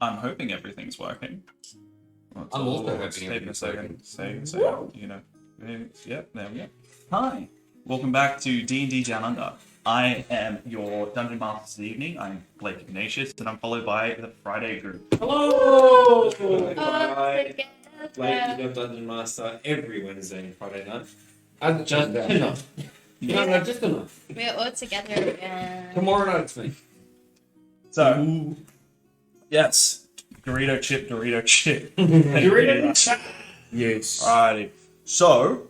I'm hoping everything's working. I'm also hoping everything's working. Yeah, there we go. Hi, welcome back to D&D Down Under. I am your Dungeon Master this evening. I'm Blake Ignatius, and I'm followed by the Friday group. Hello! Hi. Blake, you're Dungeon Master every Wednesday and Friday night. Just enough. No, just enough. We're all together again. Tomorrow night it's me. So, yes, Dorito chip. Dorito chip. Yes. Alrighty. So,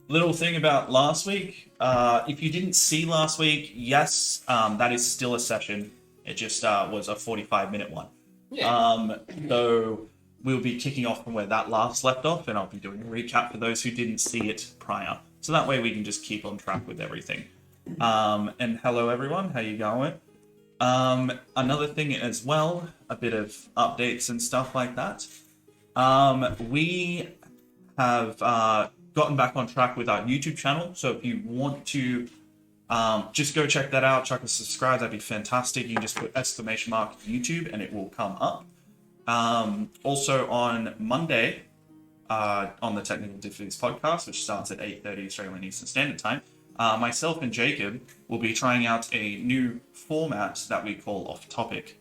little thing about last week. If you didn't see last week, yes, that is still a session. It just was a 45-minute one. Yeah. So we'll be kicking off from where that last left off, and I'll be doing a recap for those who didn't see it prior. So that way we can just keep on track with everything. And hello everyone, how you going? Another thing as well, a bit of updates and stuff like that. We have gotten back on track with our YouTube channel, so if you want to just go check that out, chuck a subscribe, that'd be fantastic. You can just put !YouTube and it will come up. Also on Monday, on the Technical Difficulties podcast, which starts at 8:30 Australian Eastern Standard Time, myself and Jacob will be trying out a new format that we call Off Topic.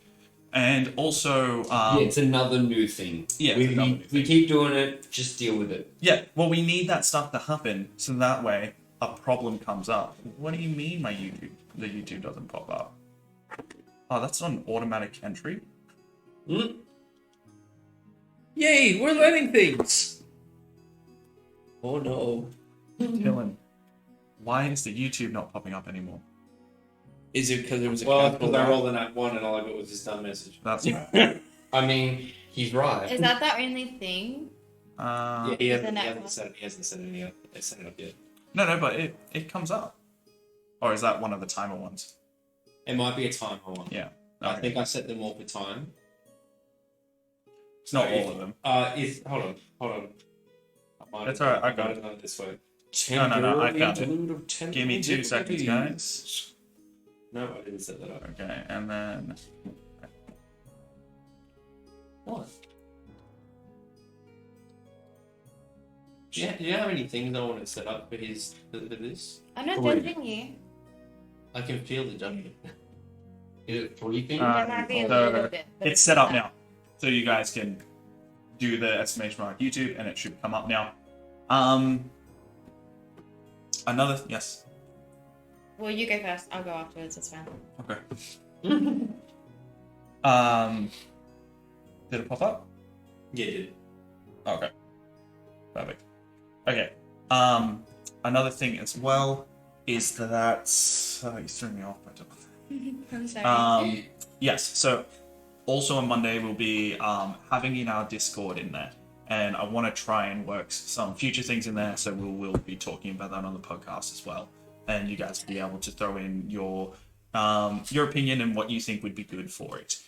And also... it's another new thing. Yeah, we keep doing it, just deal with it. Yeah, well, we need that stuff to happen, so that way a problem comes up. What do you mean the YouTube doesn't pop up? Oh, that's not an automatic entry? Yay, we're learning things! Oh no. Dylan, why is the YouTube not popping up anymore? Is it because there was a because I rolled in at 1 and all I got was this dumb message. That's I mean, he's right. Is that the only thing? Yeah, he hasn't network. set it up yet. No, but it comes up. Or is that one of the timer ones? It might be a timer one. Yeah. I Okay. think I set them all for time. It's not all of them. Hold on. That's alright, I got it. It this way. No, I found it. Give me 2 seconds, guys. No, I didn't set that up. Okay, and then... What? Do you have any things I want to set up for this? I'm not Three. judging you. I can feel the judgment. Is it 3 things? There might be a so little bit. but it's set up now. So you guys can do the exclamation mark YouTube, and it should come up now. Yes. Well, you go first. I'll go afterwards. It's fine. Okay. Did it pop up? Yeah, it did. Okay. Perfect. Okay. Another thing as well is that you threw me off by I'm sorry. yes, so also on Monday we'll be having in our Discord in there. And I want to try and work some future things in there, so we'll be talking about that on the podcast as well. And you guys will be able to throw in your opinion and what you think would be good for it.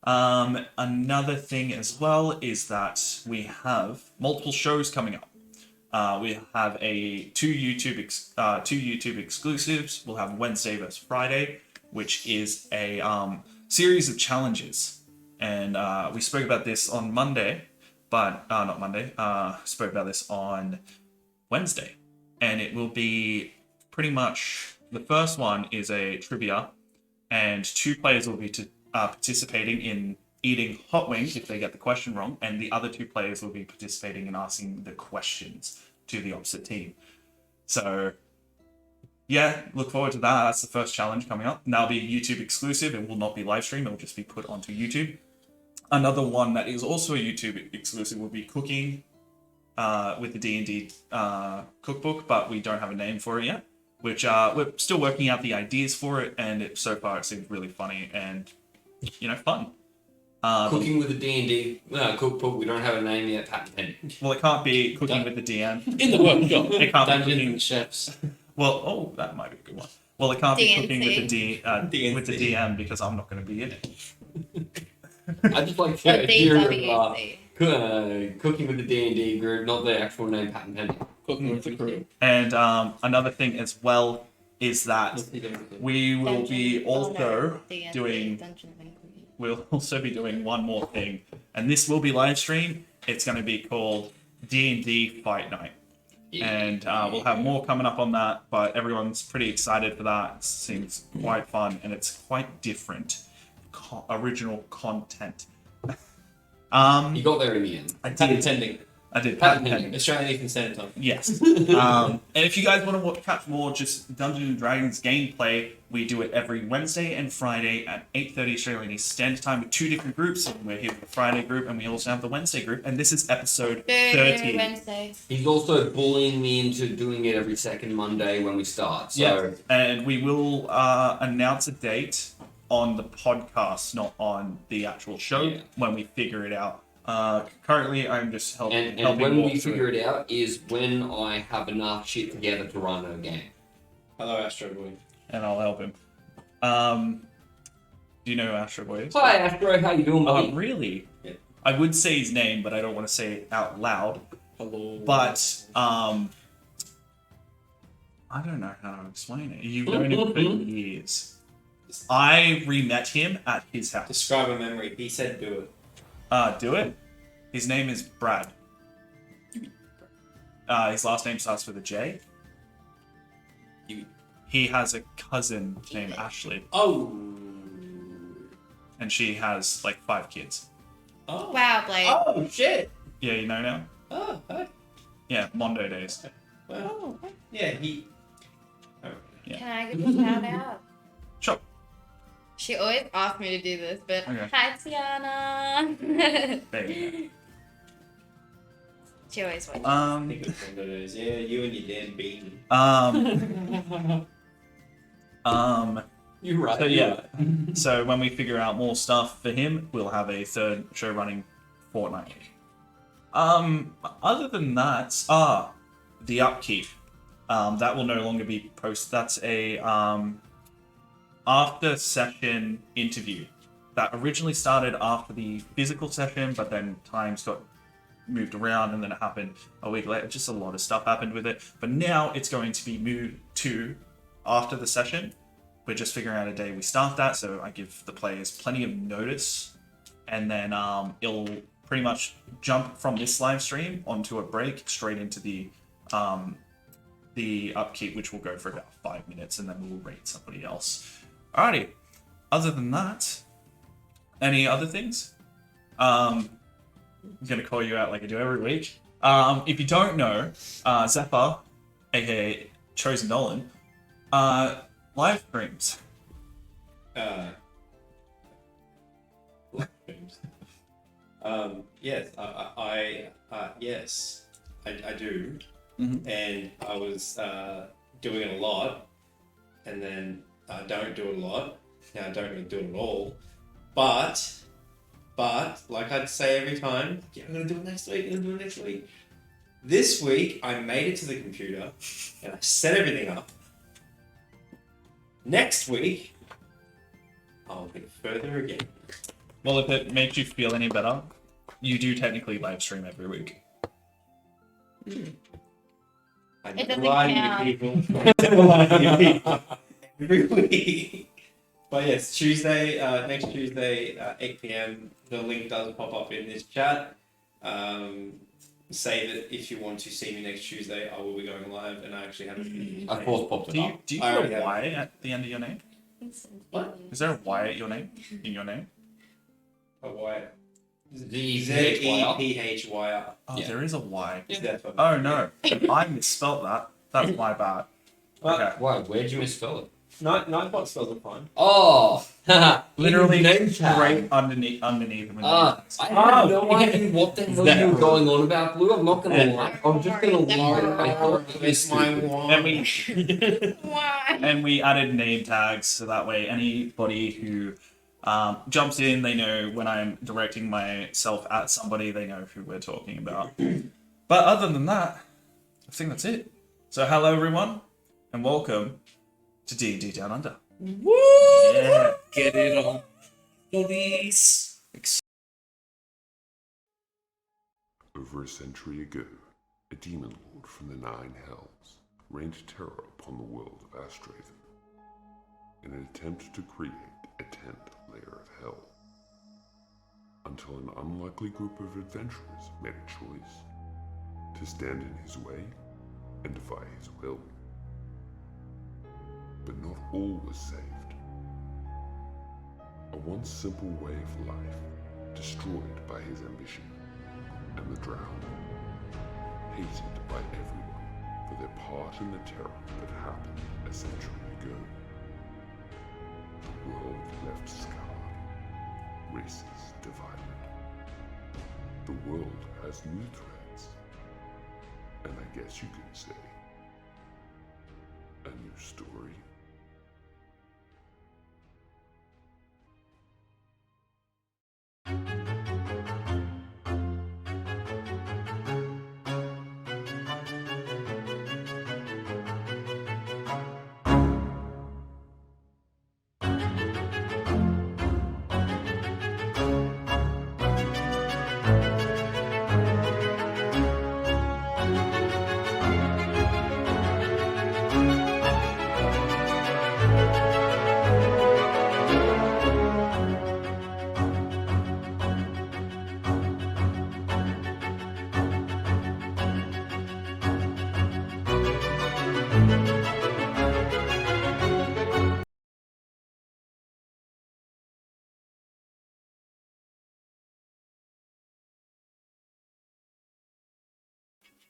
Another thing as well is that we have multiple shows coming up. We have two YouTube exclusives. We'll have Wednesday versus Friday, which is a series of challenges. And we spoke about this on Monday, but not Monday. Spoke about this on Wednesday. And it will be pretty much, the first one is a trivia, and 2 players will be participating in eating hot wings if they get the question wrong, and the other 2 players will be participating in asking the questions to the opposite team. So, yeah, look forward to that. That's the first challenge coming up. And that'll be YouTube exclusive. It will not be live streamed. It will just be put onto YouTube. Another one that is also a YouTube exclusive will be cooking with the D&D cookbook, but we don't have a name for it yet, which we're still working out the ideas for it, and so far it seems really funny and, fun. Cooking with the D&D cookbook. We don't have a name yet. Patent pending. Well, it can't be cooking with the DM. in the workshop? It can't be Dungeons cooking. and Chefs. Well, that might be a good one. Well, it can't be cooking with the D&C. with the DM because I'm not going to be in it. I just like But to hear DWC. cooking with the D&D group, not the actual name patent pending. Cooking with the crew. And another thing as well is that we will be also doing we'll also be doing one more thing, and this will be live stream. It's going to be called D&D Fight Night. And we'll have more coming up on that, but everyone's pretty excited for that. It seems quite fun, and it's quite different. Original content. You got there in the end. I did. Patent pending. I did. Patent Patent pending. Australian Ethan Standard Time. Yes. And if you guys want to catch more just Dungeons and Dragons gameplay, we do it every Wednesday and Friday at 8:30 Australian Eastern Standard Time with 2 different groups. We're here with the Friday group, and we also have the Wednesday group. And this is episode 30. Wednesday. He's also bullying me into doing it every second Monday when we start. So Yeah. And we will announce a date on the podcast, not on the actual show, when we figure it out. Currently, I'm just helping. and when walk we through figure it out is when I have enough shit together to run a game. Hello, Astro Boy. and I'll help him. Do you know who Astro Boy is? Hi Astro, how you doing, buddy? Really? Yeah. I would say his name, but I don't want to say it out loud. Hello. But I don't know how to explain it. You've known him for years. I re-met him at his house. Describe a memory. He said do it. Do it. His name is Brad. His last name starts with a J. He has a cousin named Ashley, Oh. and she has like 5 kids. Oh. Wow, Blake. Oh, shit. Yeah, you know now? Oh, hi. Yeah, Mondo days. Well, yeah, he... Oh. Yeah. Can I give a shout out? Sure. She always asks me to do this, but Okay. hi, Tiana. There you go. She always watches. I think it's one of those. Yeah, you and your damn bean. You're right. So yeah, so when we figure out more stuff for him, we'll have a third show running fortnightly. Other than that, the upkeep, that will no longer be posted. That's a after session interview that originally started after the physical session, but then times got moved around and then it happened a week later. Just a lot of stuff happened with it, but now it's going to be moved to after the session. We're just figuring out a day we start that, so I give the players plenty of notice, and then it'll pretty much jump from this live stream onto a break straight into the upkeep, which will go for about 5 minutes, and then we'll rate somebody else. Alrighty. Other than that, any other things? I'm gonna call you out like I do every week. If you don't know, Zephyr, aka Chosen Nolan, live streams. Live streams. Yes, yes, I do. Mhm. And I was doing it a lot, and then I don't do it a lot. Now I don't really do it at all. But like I'd say every time, yeah, I'm gonna do it next week. I'm gonna do it next week. This week I made it to the computer and I set everything up. Next week I'll get further again. Well, if it makes you feel any better, you do technically live stream every week. I It never doesn't lie to you count. people. I never lie to you people. Every week. But yes, Tuesday, next Tuesday, 8 p.m. The link does pop up in this chat. Save it if you want to see me next Tuesday. I will be going live, and I actually have a I force popped it up. Do you I put already a have. Y at the end of your name? What? Is there a Y at your name? In your name? a Y. Z-E-P-H-Y-R. Z-E-P-H-Y-R. Oh, Yeah. there is a Y. Is that for me? Oh no, I misspelled that. That's my bad. Well, Okay. Why? Where'd you misspell it? Nightbot spells are fine. Oh! Literally name tag. right underneath him. I have no idea what the hell you were going on about, Blue. I'm not gonna lie. I'm just gonna lie. I thought it was stupid. And Why? and we added name tags so that way anybody who jumps in, they know when I'm directing myself at somebody, they know who we're talking about. But other than that, I think that's it. So hello everyone, and welcome to D&D Down Under. Woo! Yeah. Get it on. Police. Over a century ago, a demon lord from the Nine Hells rained terror upon the world of Astraven. In an attempt to create a 10th layer of hell, until an unlikely group of adventurers made a choice to stand in his way and defy his will. But not all was saved. A once simple way of life destroyed by his ambition, and the drowned, hated by everyone for their part in the terror that happened a century ago. The world left scarred, races divided. The world has new threats, and I guess you could say, a new story.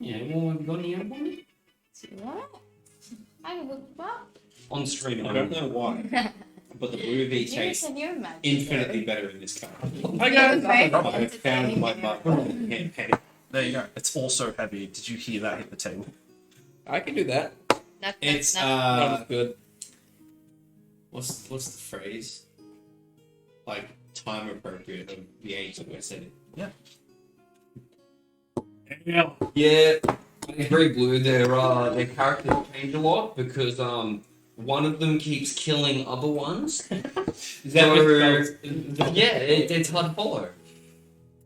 Yeah, well, have you got any album? Do you want it? I can look it up. On stream. I don't know why, but the movie You tastes can you imagine? infinitely better in this car. Hi guys. I found my button. There you go. It's also heavy. Did you hear that hit the table? I can do that. It's Not good. what's the phrase? Like time appropriate of the age that we're setting. Yeah. Yeah, I agree, Blue. Their characters change a lot because one of them keeps killing other ones. Is that Yeah, it's hard to follow.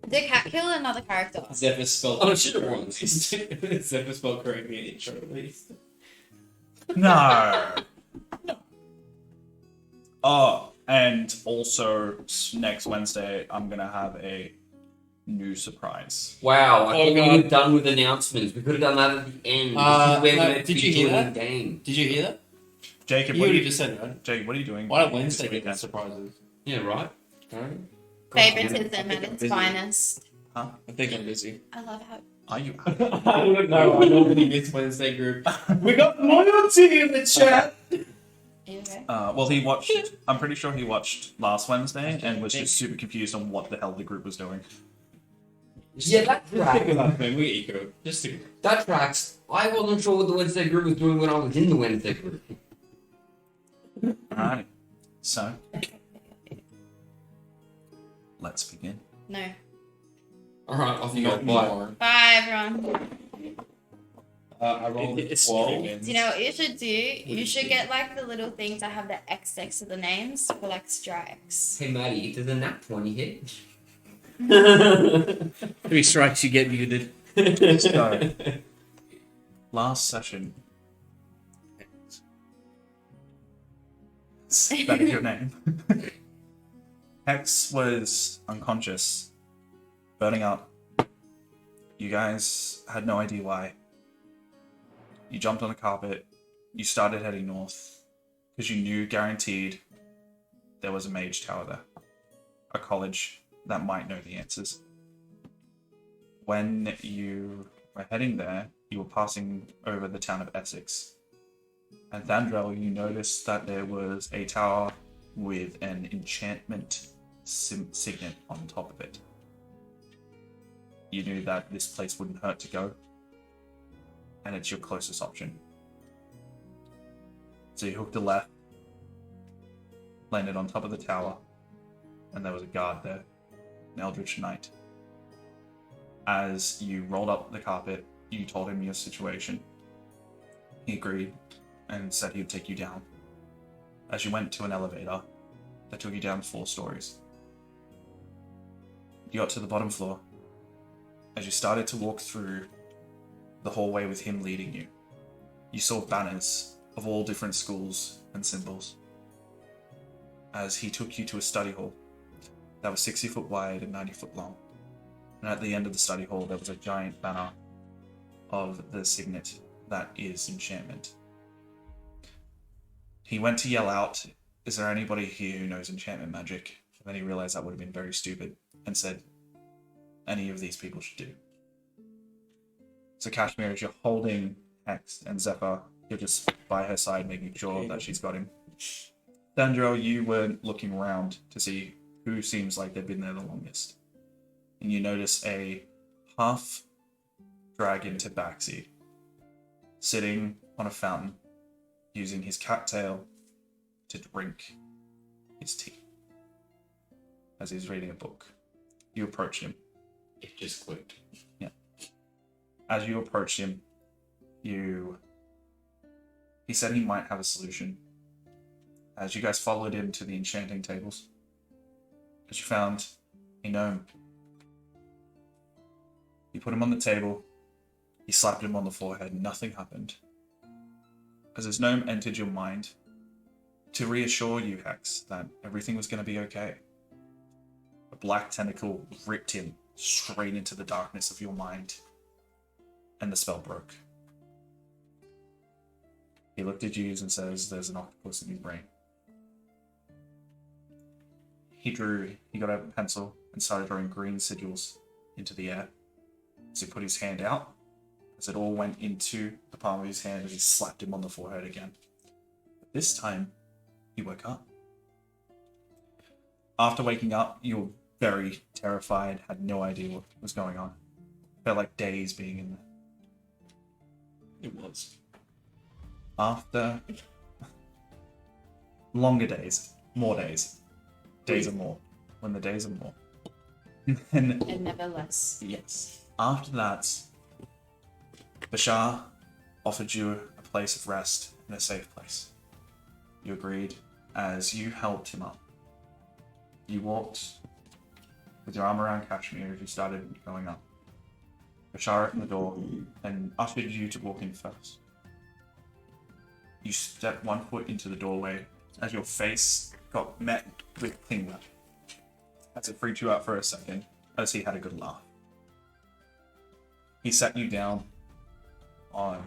Did Cat kill another character? Zephyr spelled Oh, shit, it was. Zephyr spelled correctly in intro at least. No. Oh, and also next Wednesday, I'm gonna have a new surprise. Wow, I Oh, thought God. we were done with announcements. We could have done that at the end. No, This is where we're did you hear doing that? the game. Did you hear that? Jacob, You what are already you, just said right. Jacob, what are you doing? Why don't this Wednesday get weekend? the surprises? Yeah, right. Favoritism I think at I'm its busy. finest. I think I'm busy. I love how. Are you? I don't know. I normally miss Wednesday group. We got loyalty in the chat. Are you okay? Well, he watched. I'm pretty sure he watched last Wednesday and was just super confused on what the hell the group was doing. Yeah, that Pick tracks. it up, man. We eco. Just to... That tracks. I wasn't sure what the Wednesday group was doing when I was in the Wednesday group. Alrighty. So, let's begin. No. Alright, off you go. Not Bye. more. Bye, everyone. I rolled It's 12. Do you know what you should do? You should get like the little things that have the X next to the names for like strikes. Hey, Maddie, did the nap 20 hit? 3 strikes, you get muted. So, last session. That is your name. Hex was unconscious, burning up. You guys had no idea why. You jumped on the carpet. You started heading north because you knew guaranteed there was a mage tower there, a college that might know the answers. When you were heading there, you were passing over the town of Essex. And Thandrel, you noticed that there was a tower with an enchantment signet on top of it. You knew that this place wouldn't hurt to go, and it's your closest option. So you hooked a left, landed on top of the tower, and there was a guard there, an eldritch knight. As you rolled up the carpet, you told him your situation. He agreed and said he'd take you down. As you went to an elevator that took you down 4 stories. You got to the bottom floor. As you started to walk through the hallway with him leading you, you saw banners of all different schools and symbols. As he took you to a study hall that was 60 foot wide and 90 foot long. And at the end of the study hall, there was a giant banner of the signet that is enchantment. He went to yell out, "Is there anybody here who knows enchantment magic?" And then he realized that would have been very stupid and said, "Any of these people should do." So Kashmir, as you're holding Hex and Zephyr, you're just by her side making sure that she's got him. Sandro, you were looking around to see who seems like they've been there the longest. And you notice a half dragon tabaxi sitting on a fountain using his cattail to drink his tea as he's reading a book. You approach him. It just clicked. Yeah. As you approach him, he said he might have a solution. As you guys followed him to the enchanting tables, as you found a gnome. You put him on the table, you slapped him on the forehead, nothing happened. As his gnome entered your mind to reassure you, Hex, that everything was going to be okay. A black tentacle ripped him straight into the darkness of your mind, and the spell broke. He looked at you and says, "There's an octopus in your brain." He got a pencil and started drawing green sigils into the air. As he put his hand out, as it all went into the palm of his hand, as he slapped him on the forehead again. But this time, he woke up. After waking up, you were very terrified, had no idea what was going on. Felt like days being in there. It was. After longer days, more days. Days are more. When the days are more. And And never less. yes. After that, Bashar offered you a place of rest and a safe place. You agreed as you helped him up. You walked with your arm around Kashmir as you started going up. Bashar opened the door and ushered you to walk in first. You stepped one foot into the doorway as your face got met with Klingler. As it freaked you out for a second, as he had a good laugh. He sat you down on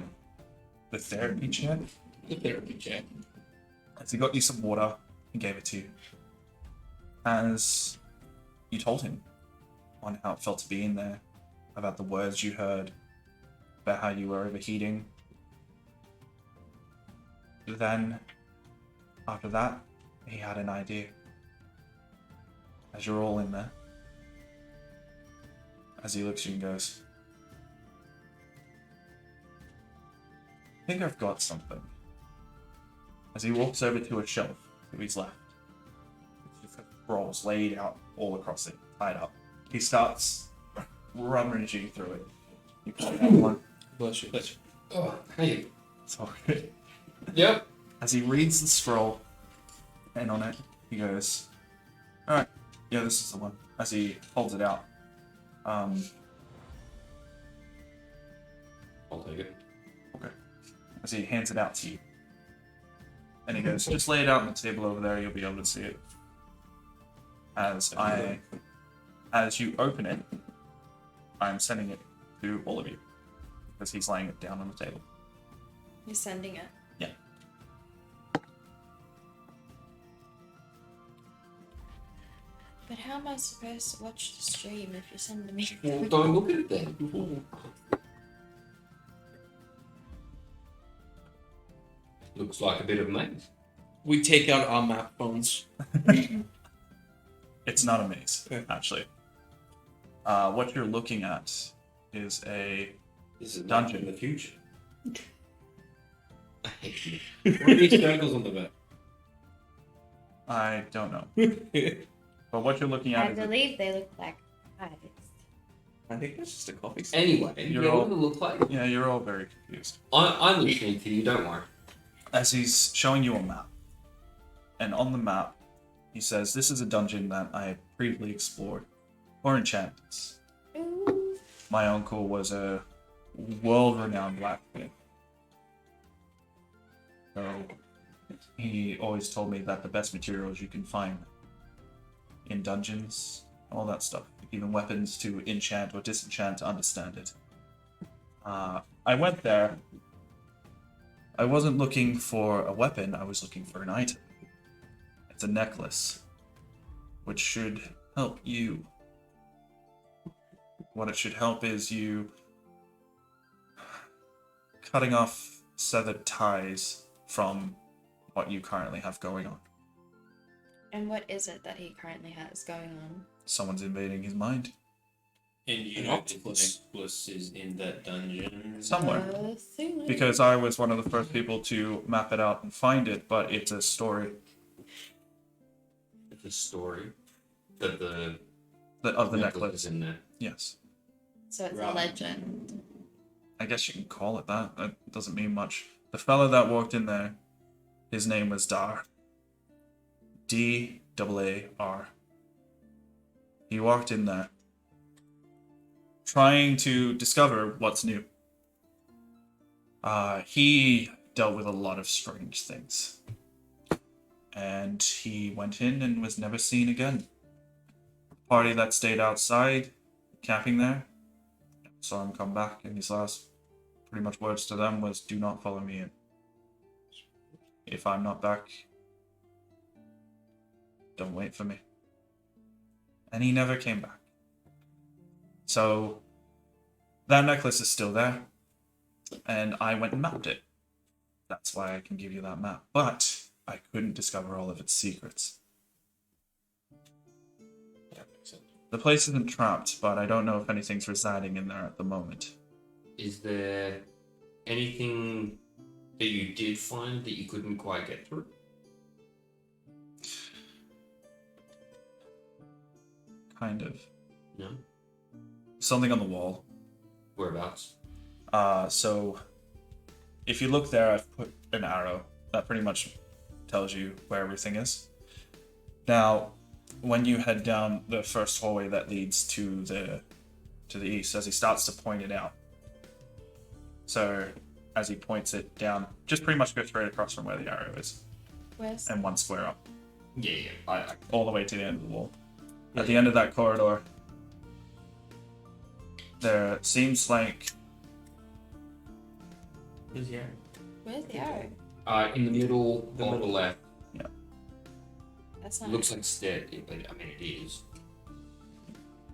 the therapy chair. The therapy chair. As he got you some water and gave it to you. As you told him on how it felt to be in there, about the words you heard, about how you were overheating. Then, after that, he had an idea. As you're all in there, as he looks at you and goes, "I think I've got something." As he walks over to a shelf to his left, with scrolls laid out all across it, tied up. He starts rummaging through it. You pull out one. Bless you. Bless you. Oh, hey. Sorry. Yep. As he reads the scroll, and on it, he goes, "Alright, yeah, this is the one." As he holds it out. I'll take it. Okay. As he hands it out to you. And he goes, "Just lay it out on the table over there, you'll be able to see it." As you open it, I'm sending it to all of you. Because he's laying it down on the table. You're sending it. Yeah. But how am I supposed to watch the stream if you're sending me? Well, don't look at it then. Looks like a bit of maze. We take out our map phones. It's not a maze, Okay. actually. What you're looking at is a This is Dungeon. in the future. I hate you. What are these circles on the back? I don't know. But what you're looking I at is a, believe they look like eyes. I think that's just a coffee stick. Anyway, You're yeah, all- what does it look like? yeah, you're all very confused. I'm listening to you, don't worry. As he's showing you a map. And on the map, he says, "This is a dungeon that I have previously explored for enchantments. Ooh. My uncle was a world-renowned blacksmith. So he always told me that the best materials you can find in dungeons, all that stuff. Even weapons to enchant or disenchant to understand it. I went there. I wasn't looking for a weapon, I was looking for an item. It's a necklace, which should help you. What it should help is you cutting off severed ties from what you currently have going on. And what is it that he currently has going on? Someone's invading his mind. And you An know the octopus. necklace is in that dungeon. Somewhere. Thing. Because I was one of the first people to map it out and find it, but it's a story The story that the of the is necklace. in there. Yes. So it's a Right. legend. I guess you can call it that. That doesn't mean much. The fella that walked in there, his name was Dar. D-A-A-R. He walked in there trying to discover what's new. He dealt with a lot of strange things. And he went in and was never seen again. The party that stayed outside, camping there, saw him come back, and his last pretty much words to them was, "Do not follow me in. If I'm not back, don't wait for me." And he never came back. So that necklace is still there, and I went and mapped it. That's why I can give you that map. But I couldn't discover all of its secrets. That makes sense. The place isn't trapped, but I don't know if anything's residing in there at the moment. Is there anything that you did find that you couldn't quite get through? Kind of. No? Something on the wall. Whereabouts? So if you look there, I've put an arrow that pretty much tells you where everything is. Now, when you head down the first hallway that leads to the east, as he starts to point it out. So as he points it down, just pretty much go straight across from where the arrow is, Where's and one square up, Yeah. I all the way to the end of the wall. At the end of that corridor, there seems like Where's the arrow? Where's the arrow? in the middle, on the left. That's It not. looks like a stair. I mean, it is.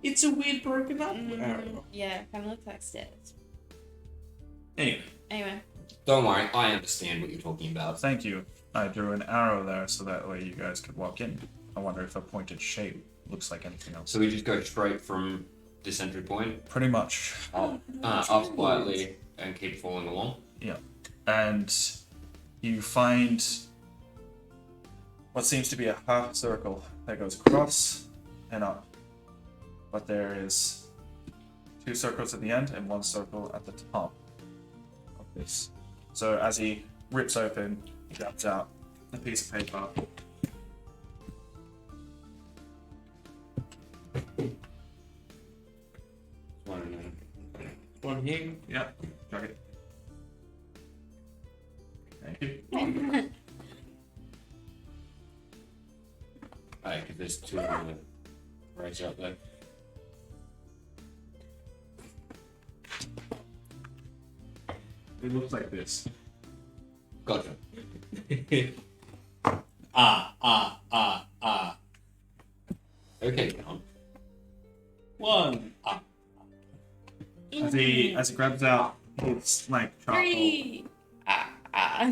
It's a weird broken up arrow. Yeah, kind of looks like stairs. anyway. Anyway, Don't worry, I understand what you're talking about. Thank you. I drew an arrow there so that way you guys could walk in. I wonder if a pointed shape looks like anything else. So we just go straight from this entry point Pretty much. up slightly and keep falling along. Yeah. And you find what seems to be a half circle that goes across and up. But there is 2 circles at the end and 1 circle at the top of this. So as he rips open, he grabs out a piece of paper. One here. Yeah, drag it. Thank you. Alright, because there's 2 right out there. It looks like this. Gotcha. Okay, John. 1. As he grabs out his like charcoal. 3. Ah.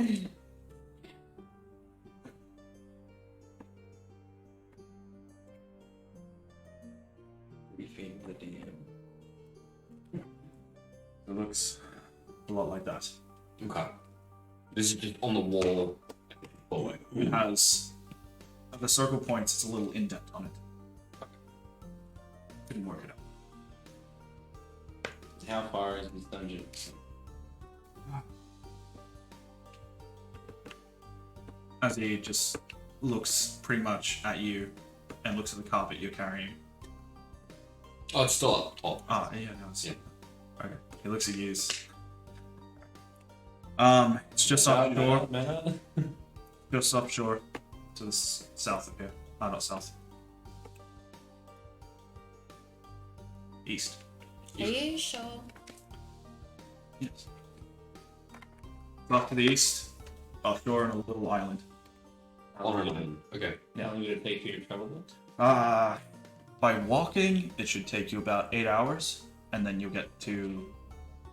Briefing the DM. It looks a lot like that. Okay. This is just on the wall. Forward. It has at the circle points. It's a little indent on it. Couldn't work it out. How far is this dungeon? As he just looks pretty much at you and looks at the carpet you're carrying. Oh, it's still up top. Ah, yeah, no, it's Yeah. okay. He looks at you. It's just offshore. Just offshore to the south of here. Not south. East. Are you sure? Yes. Off to the east, offshore on a little island. On an island. Okay. How long would it take you to travel that? By walking, it should take you about 8 hours, and then you'll get to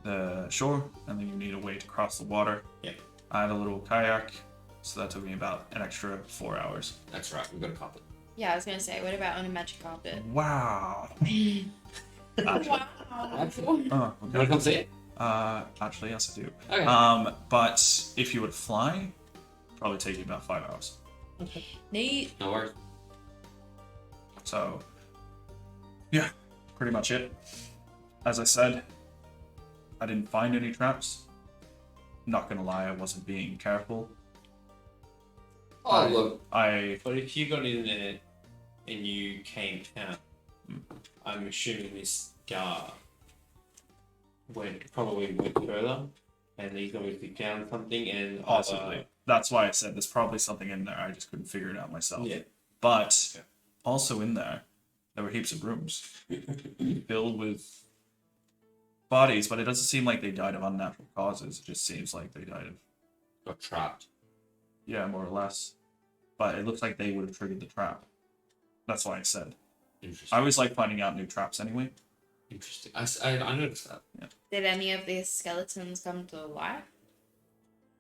the shore, and then you need a way to cross the water. Yeah. I had a little kayak, so that took me about an extra 4 hours. That's right. We've got a carpet. Yeah, I was gonna say, what about on a magic carpet? Wow. Wow. Oh, You want to come see it? actually, yes, I do. Okay. But if you would fly, probably take you about 5 hours. Neat. No worries. So, yeah, pretty much it. As I said, I didn't find any traps. Not gonna lie, I wasn't being careful. Oh, look. But if you got in there and you came out, I'm assuming this guy probably went further, and he's obviously found something and Possibly. That's why I said there's probably something in there. I just couldn't figure it out myself. Yeah. But also in there were heaps of rooms filled with bodies, but it doesn't seem like they died of unnatural causes. It just seems like they died of, Got trapped. yeah, more or less. But it looks like they would have triggered the trap. That's why I said. Interesting. I always like finding out new traps anyway. Interesting. I noticed that. Did any of these skeletons come to life?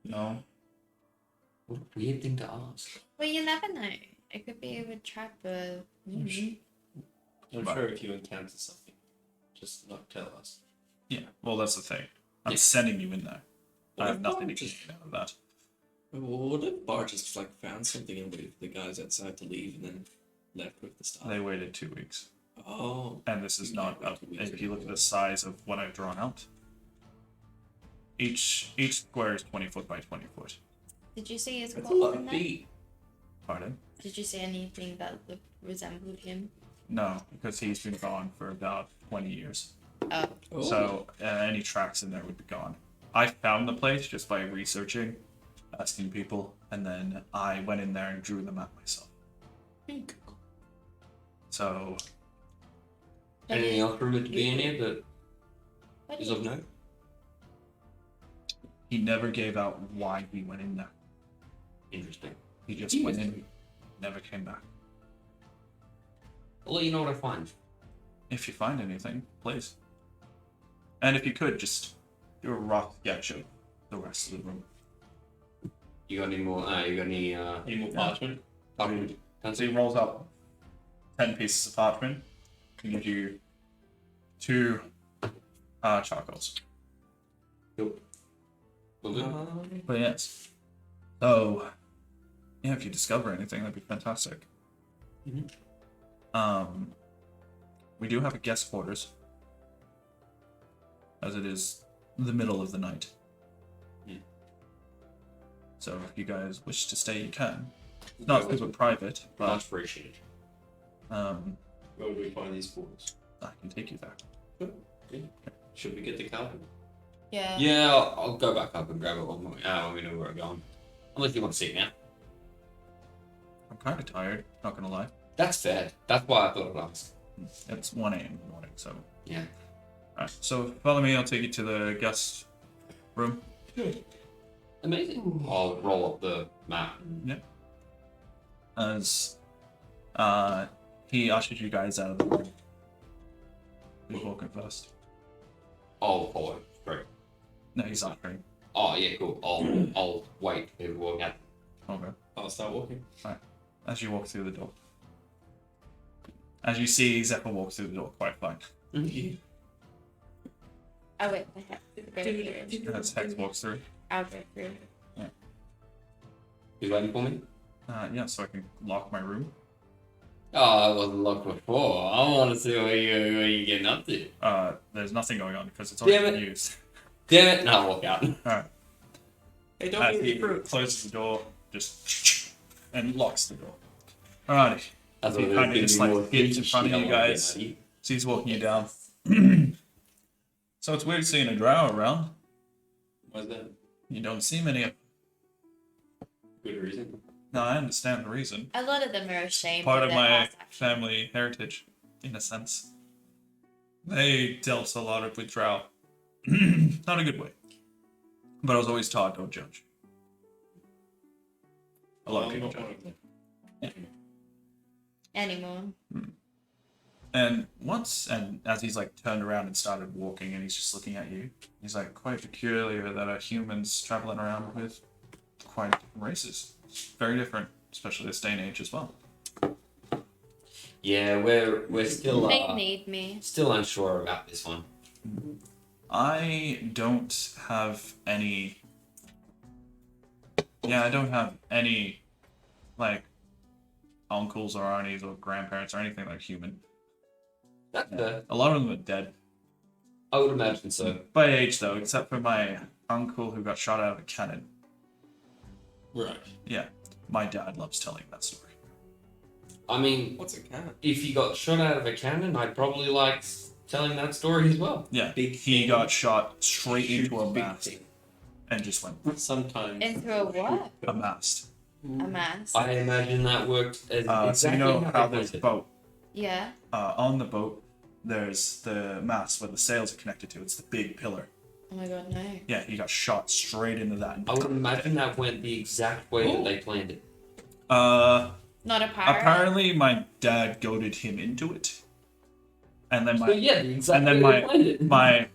No. What a weird thing to ask. Well, you never know. It could be a trap or... I'm Right. sure if you encounter something, just not tell us. Yeah, well, that's the thing. I'm Yeah. sending you in there. I Well, have nothing to just- gain out of that. Well, what if Bart just like found something and waited for the guys outside to leave and then left with the stuff? They waited 2 weeks. Oh. And this is not Yeah, up. 2 weeks If you look at the size of what I've drawn out, each square is 20 foot by 20 foot. Did you see his That's a claw lot in of there? feet. Pardon? Did you see anything that resembled him? No, because he's been gone for about 20 years. Oh. Oh. So any tracks in there would be gone. I found the place just by researching, asking people, and then I went in there and drew them out myself. So Anything else rumored to be in here that What is do of you- note? he never gave out why he went in there. Interesting. He just went in, never came back. I'll let you know what I find. If you find anything, please. And if you could, just do a rough sketch of the rest of the room. You got any more? You got any? Any more parchment? Document? So he rolls up 10 pieces of parchment and gives you 2 charcoals. Nope. Will do. But yes. So, yeah, if you discover anything, that'd be fantastic. Mhm. We do have a guest quarters, as it is the middle of the night. So if you guys wish to stay, you can. It's not super private, Much but appreciated. Where would we find these portals? I can take you there. Should we get the carpet? Yeah. Yeah, I'll go back up and grab it when we know where we're going. Unless you want to see it now. I'm kind of tired, not gonna lie. That's fair. That's why I thought I'd ask. It's 1 a.m. in the morning, so. Yeah. Alright, so follow me, I'll take you to the guest room. Amazing. I'll roll up the map. As he ushers you guys out of the room. Who's walking first? I'll follow. Great. No, he's ushering. Oh yeah, cool. I'll wait. We'll walk out. Okay. I'll start walking. As you walk through the door. As you see, Zephyr walks through the door quite fine. Oh wait, I have to go through. As Hex walks through. I'll go through. You waiting for me? Yeah, so I can lock my room. Oh, I wasn't locked before. I want to see what you getting up to. There's nothing going on because it's already Damn been it. used. Damn it! No, I'll walk out. Alright. Hey, don't As eat he the fruit. closes the door, just and locks the door. Alrighty. That's So he what kind of just like gets in front of you guys. So he's walking you down. So it's weird seeing a drow around. Why's that? You don't see many. Good reason. No, I understand the reason. A lot of them are ashamed. Part of their my past actions. family heritage, in a sense. They dealt a lot with Drow. Not a good way. But I was always taught, don't judge. A lot of people judge. Anymore. And as he's like turned around and started walking and he's just looking at you, he's like, quite peculiar that are humans traveling around with quite different races. Very different, especially this day and age as well. Yeah, we're still They need me. still unsure about this one. I don't have any. Yeah, I don't have any, like, uncles or aunties or grandparents or anything like human. That's fair. A lot of them are dead. I would imagine so. By age, though, except for my uncle who got shot out of a cannon. Right. Yeah, my dad loves telling that story. I mean, What's a cat? if you got shot out of a cannon, I'd probably like telling that story as well. Yeah, Big he thing. got shot straight into a Big mast thing. and just went Sometimes. Into a what? a mast. A mask. I imagine that worked as So exactly you know how they there's a planned it. boat. Yeah. On the boat, there's the mast where the sails are connected to. It's the big pillar. Oh my god, no. Yeah, he got shot straight into that. I would imagine that went the exact way that they planned it. Not a pirate. Apparently, my dad goaded him into it, and then So my yeah, the exact and then way they planned it. my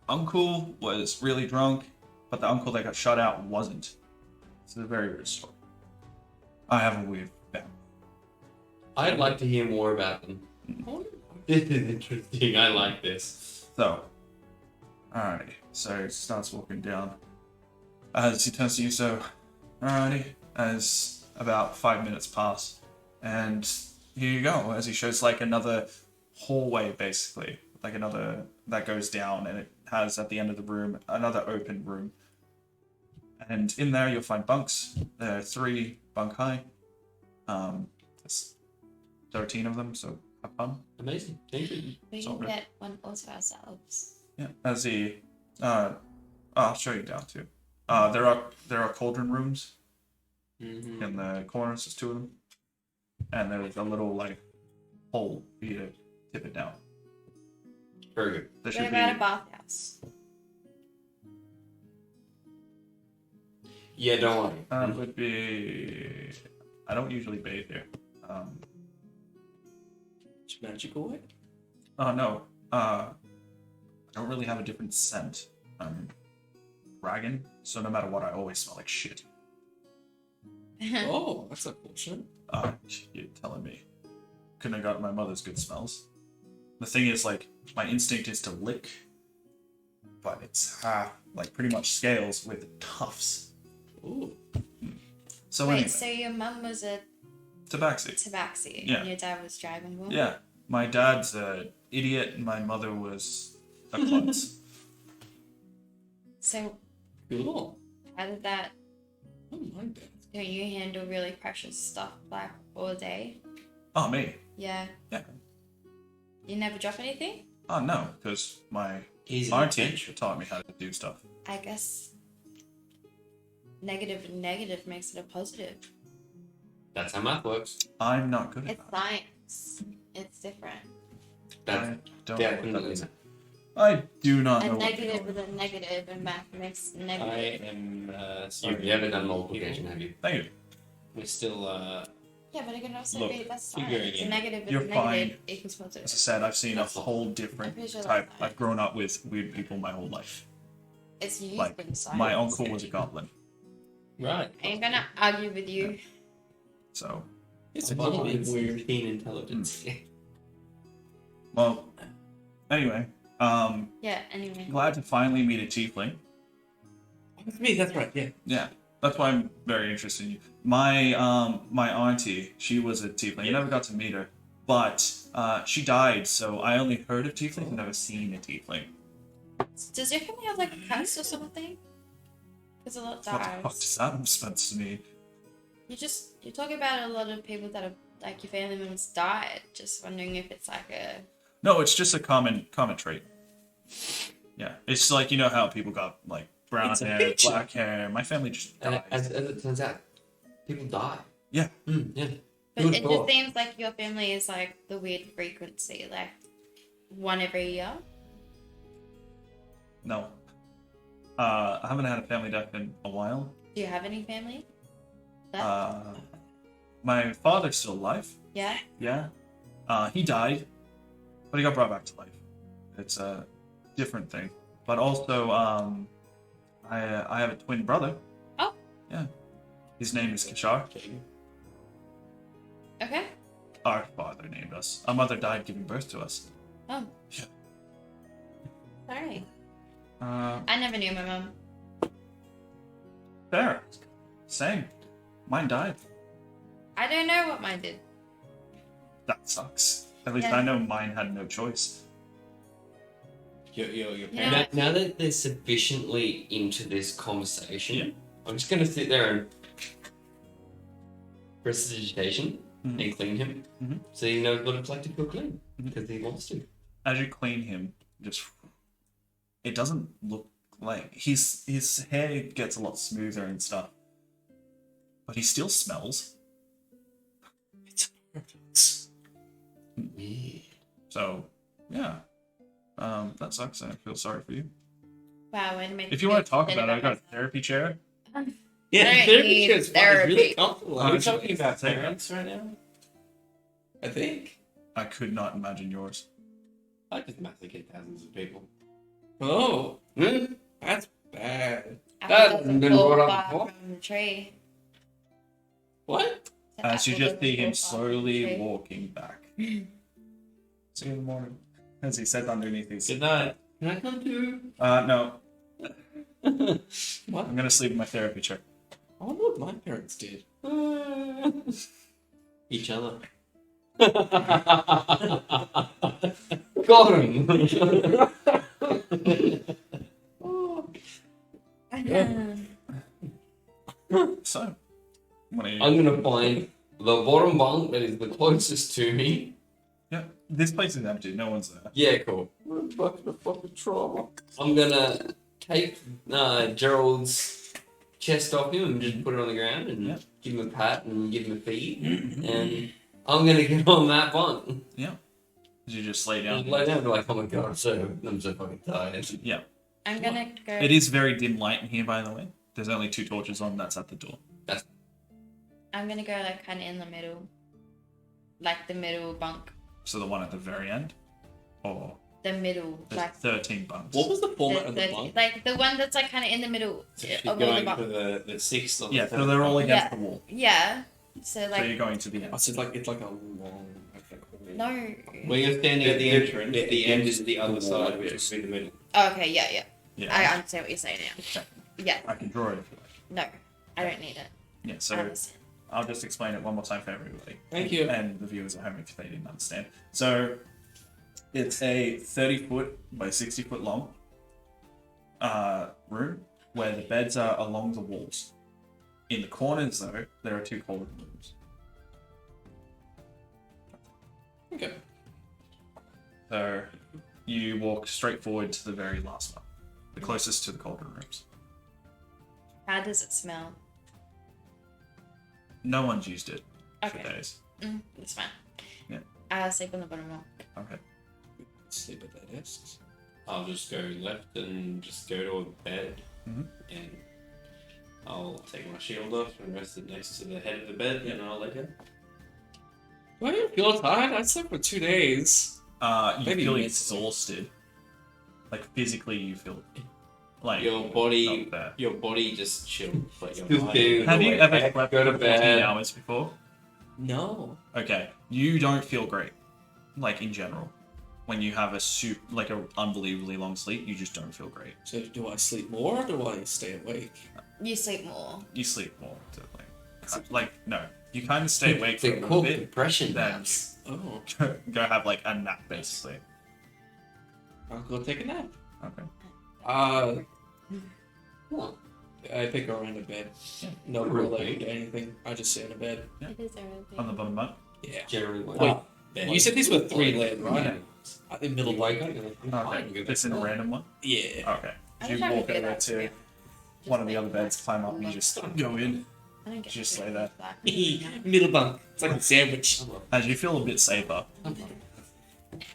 uncle was really drunk, but the uncle that got shot out wasn't. It's a very weird story. I have a weird family. I'd like to hear more about them. This is interesting. I like this. So, alrighty. So he starts walking down. As he turns to you, so, alrighty. As about 5 minutes pass, and here you go. As he shows like another hallway, basically, like another that goes down, and it has at the end of the room another open room. And in there you'll find bunks. There are 3 bunk high. There's 13 of them, so have fun. Amazing. Thank you. We It's all can good. get one also ourselves. Yeah, as he, I'll show you down too. There are cauldron rooms Mm-hmm. in the corners. There's 2 of them, and there's a little like hole for you to tip it down. Very good. There What should about a be. bathhouse? Yeah, don't worry. That would be. I don't usually bathe here. It's magical way. Oh no. I don't really have a different scent. Dragon. So no matter what, I always smell like shit. Oh, that's a cool shit. You're telling me. Couldn't have gotten my mother's good smells. The thing is, like, my instinct is to lick, but it's like pretty much scales with tufts. Ooh. So Wait, anyway, so your mum was a tabaxi. tabaxi Yeah. and your dad was Dragonborn? Yeah, my dad's an idiot, and my mother was a klutz. So Cool. how did that, I don't mind that. don't you handle really precious stuff like all day? Oh me? Yeah. Yeah. You never drop anything? Oh no, because my He's an auntie adventurer. taught me how to do stuff. I guess negative and negative makes it a positive. That's how math works. I'm not good at It's that. science. It's different. That's I don't know what that definitely is. I do not A know what negative is a negative and math makes I negative. am sorry. You've never done multiplication, have you? Thank you. We're still Yeah, but it can also Look, be that's figuring science. A it. negative is You're a negative fine. equals positive. As I said, I've seen a That's- whole I'm different pretty sure type. that's fine. I've grown up with weird people my whole life. It's used Like, in science. my uncle was a goblin, right. I ain't gonna argue with you. so It's A fun. bunch of It's weird teen intelligence. well. Anyway, Yeah, anyway. glad to finally meet a tiefling. That's me. That's right. Yeah. Yeah, that's why I'm very interested in you. My auntie, she was a tiefling. I never got to meet her, but she died. So I only heard of tieflings and never seen a tiefling. Does your family have like a curse or something? Because a lot What the fuck dies. does that supposed to mean? You're talking about a lot of people that have like your family members died. Just wondering if it's like a No, it's just a common trait. Yeah, it's like, you know how people got like brown It's a hair, feature. black hair. My family just And died. as it turns out, people die. Yeah. Yeah. But Good it thought. just seems like your family is like the weird frequency. Like one every year? No. I haven't had a family death in a while. Do you have any family? Left? My father's still alive. Yeah. Yeah. He died, but he got brought back to life. It's a different thing. But also, I have a twin brother. Oh. Yeah. His name is Kishar. Okay. Our father named us. Our mother died giving birth to us. Oh. Yeah. Sorry. Uh, I never knew my mum. Fair. Same. Mine died. I don't know what mine did. That sucks. At least Yeah. I know mine had no choice. Your Yeah. parents. Now that they're sufficiently into this conversation, Yeah. I'm just gonna sit there and prestidigitation Mhm. and clean him, Mhm. so he knows what it's like to feel clean Mhm. because he wants to. As you clean him, just it doesn't look like his hair gets a lot smoother and stuff, but he still smells. It's a paradox. Yeah. So yeah, that sucks. I feel sorry for you. Wow, way to make If you me want to talk feel about it, I got a myself. therapy chair. Yeah, I therapy need chair's fine. It's really therapy. comfortable. Are Are we we talking about Say that. parents right now? I think. I could not imagine yours. I just massacre thousands of people. Oh, that's bad. Apple That doesn't hasn't been fall brought up far before. from the tree. What? The As you apple just see doesn't him fall far from the slowly tree. walking back. See you in the morning. As he said underneath his. Good night. Can I come too? No, What? I'm gonna sleep in my therapy chair. I wonder what my parents did. Each other. Got him. So, what are you? I'm gonna find the bottom bunk that is the closest to me. Yeah, this place is empty. No one's there. Yeah, cool. I'm fucking a fucking trauma. I'm gonna take Gerald's chest off him and just put it on the ground and Yeah. give him a pat and give him a feed. And I'm gonna get on that bunk. Yeah. Did you just lay down? And lay down and be like, oh my god, I'm so fucking tired. Yeah. I'm gonna go. It is very dim light in here, by the way. There's only 2 torches on. That's at the door. I'm gonna go like kind of in the middle, like the middle bunk, So the one at the very end, or the middle, there's like 13 bunks. What was the format of the the bunk? like the one that's like kind of in the middle So of she's all the going bunks. for the sixth or Yeah, the so third they're all one. against Yeah. the wall. Yeah. So So like you're going to the I end. said it's like a long. Okay. no. Where you're standing at the They're- entrance, they're the end is against the other the wall, side, which yes. is in the middle. Oh, okay. Yeah. Yeah. Yeah. I understand what you're saying now. Okay. Yeah. I can draw it if you like. No, I don't need it. Yeah, I so understand. I'll just explain it one more time for everybody. Thank you. And the viewers at home if they didn't understand. So it's a 30-foot by 60-foot long room where the beds are along the walls. In the corners, though, there are 2 cauldron rooms. Okay. So you walk straight forward to the very last one, the closest to the cauldron rooms. How does it smell? No one's used it for Okay. days. It's fine. Yeah. I'll sleep on the bottom one. Okay. Sleep at their desks. I'll just go left and just go to a bed, Mhm. and I'll take my shield off and rest it next to the head of the bed, and I'll lay down. Do I feel tired? I slept for 2 days. You Maybe feel mentally. exhausted. Like physically, you feel like Your not body, bad. your body just chilled, but your Still mind. feeling- Have you Go ever away. slept Go to for 14 bed. hours before? No. Okay, you don't feel great. Like in general, when you have like a unbelievably long sleep, you just don't feel great. So do I sleep more or do I stay awake? You sleep more. You sleep more, like no, you kind of stay awake for a They're little called bit, depression then naps. Oh, go have like a nap basically. I'll go take a nap. Okay. What? I pick around a bed. Yeah. No Really? related to anything. I just sit in a bed. Yeah. It is early. On the bottom bunk. Yeah. Generally, Wait, you said these were 3 layered, right? Yeah. I think middle wake up. Okay. It's in a random one. Yeah. Okay. I You wish I could walk do over that, to yeah. one of the other beds, climb up, and you just go in. I don't get just to lay do there. that. Middle bunk. It's like a sandwich. As you feel a bit safer.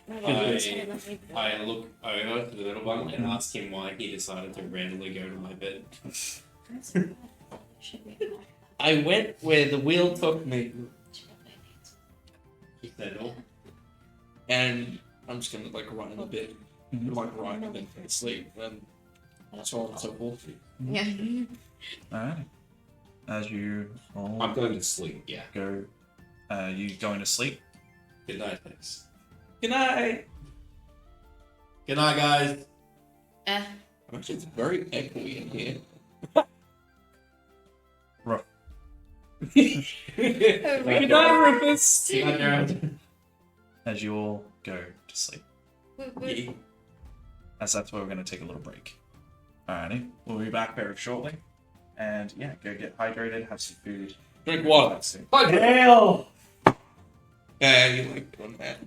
I look over to the little one and ask him why he decided to randomly go to my bed. I went where the wheel took me, He said, "Oh, and I'm just gonna like run in the bed, like right and then sleep, and so on and so forth. Yeah. Alright. As you all I'm going to sleep." Yeah. go, you going to sleep? Good night, thanks. Good night. Good night, guys. Actually, it's very echoey in here. Rough. Good night, Rufus. Good night, Gerald. As you all go to sleep. Yeah. As that's where we're going to take a little break. Alrighty. We'll be back very shortly. And yeah, go get hydrated, have some food. Drink water. Relax soon. Hell! Yeah, you like doing that.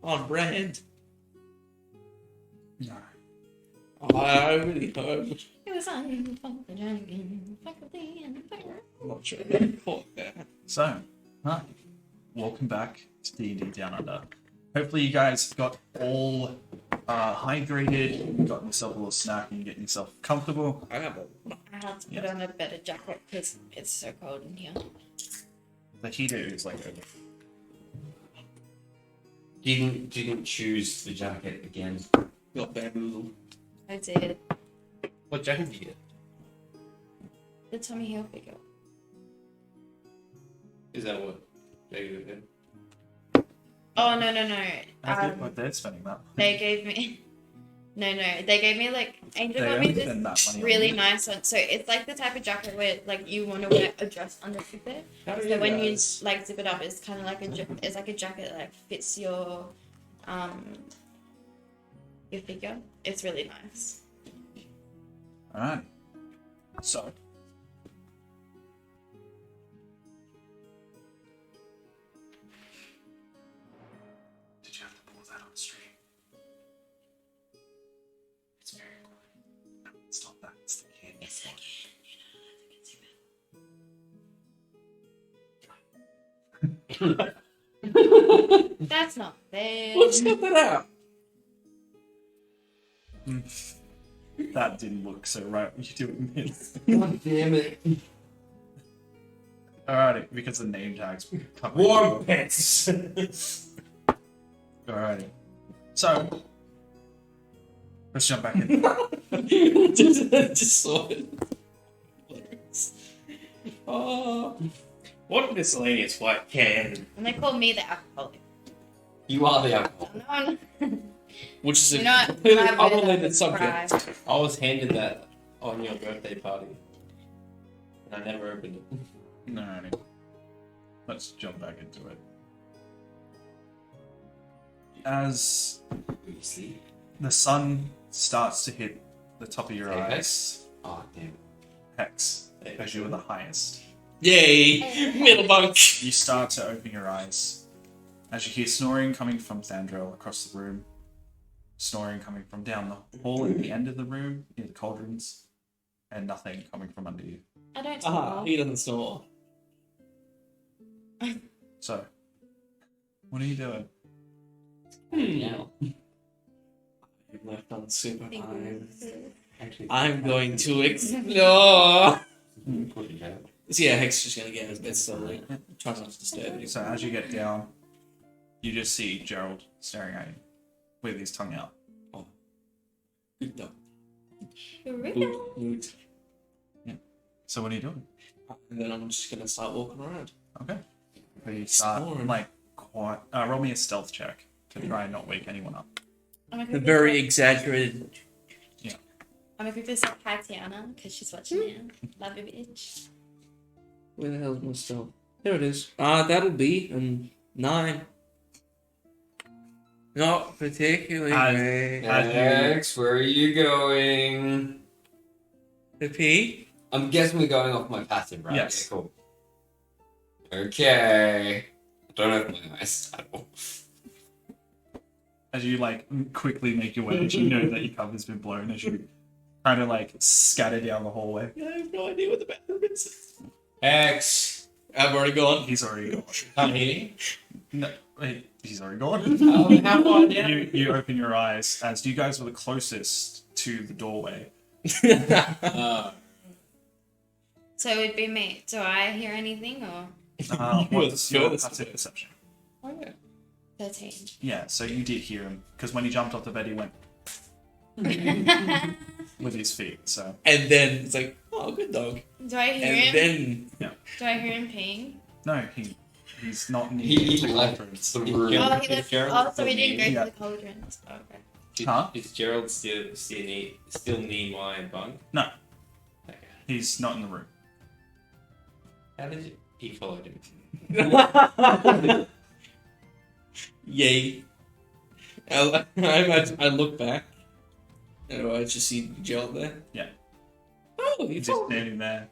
On brand. No. I really hope. It was on fuck the dragon, fuck the and fire. I'm not sure I caught that. So, hi. Welcome back to D&D Down Under. Hopefully you guys got all hydrated, got yourself a little snack, and getting yourself comfortable. I have a. I had to put Yeah. on a better jacket because it's so cold in here. The heater is like over. You didn't choose the jacket again. Got bamboozled. I did. What jacket did you get? The Tommy Hilfiger. Is that what David did? Oh no. I think like they're spending that. They gave me. No, they gave me like Angel They got me only this spend that money on really you. nice one. So it's like the type of jacket where like you want to wear a dress underneath it. How do So when you guys- like zip it up, it's kind of like it's like a jacket that like fits your figure. It's really nice. Alright. So. Did you have to pause that on the stream? It's very quiet. No, it's not that. It's the kid. It's like you know, I can zip it. That's not fair. Let's get that out. That didn't look so right when you doing this. God damn it. Alrighty, because the name tags cover. War pets. Alrighty. So let's jump back in. just saw it. Oh. What miscellaneous white can? And they call me the alcoholic. You are the alcohol. No, no. Which is a You're not completely my way unrelated to subject. cry. I was handed that on your birthday party. And I never opened it. Alrighty. Let's jump back into it. As You see? the sun starts to hit the top of your Okay. eyes, Oh, damn. Hex, as you are the highest, Yay! Middle bunk! you start to open your eyes as you hear snoring coming from Thandrel across the room, snoring coming from down the hall at the end of the room near the cauldrons, and nothing coming from under you. I don't Ah, snore. he doesn't snore. So, what are you doing? Yeah. I'm left on supervised. Actually, I'm going to explore! put it down. So yeah, Hex is just gonna get out of bed slowly. Try not to disturb you. So as you get down, you just see Gerald staring at you with his tongue out. Good dog. Really? Good. So what are you doing? And then I'm just gonna start walking around. Okay. So you start Snoring. like quiet. Roll me a stealth check to try and not wake anyone up. I'm a The very exaggerated. I'm gonna quickly say hi Tiana because she's watching now. Love you, bitch. Where the hell's my stuff? There it is. That'll be a 9. Not particularly great. Alex, where are you going? The P? I'm guessing we're going off my passive, right? Yes. Yeah, cool. Okay. I don't have my eyes at all. As you like quickly make your way, as you know that your cover's been blown, as you kind of like scatter down the hallway. I have no idea what the bathroom is. X. I've already gone. He's already gone. Come here. No, wait, he's already gone. How far down? You open your eyes as you guys were the closest to the doorway. So it'd be me. Do I hear anything or What's You were your the passive furthest. perception? Oh yeah. 13? Yeah, so you did hear him because when he jumped off the bed, he went with his feet. So And then it's like, oh, good dog. Do I hear And him? then Do I hear him peeing? no, he's not near He the left cauldrons. the Yeah. room. Oh, he Is left. Gerald Oh, so still he didn't go near? to the cauldrons. Okay. Huh? Is Gerald still near my bunk? No, Okay. he's not in the room. How did you? He followed him. yay. I imagine I look back and I just see Gerald there. Yeah. Oh, He's he's just standing there,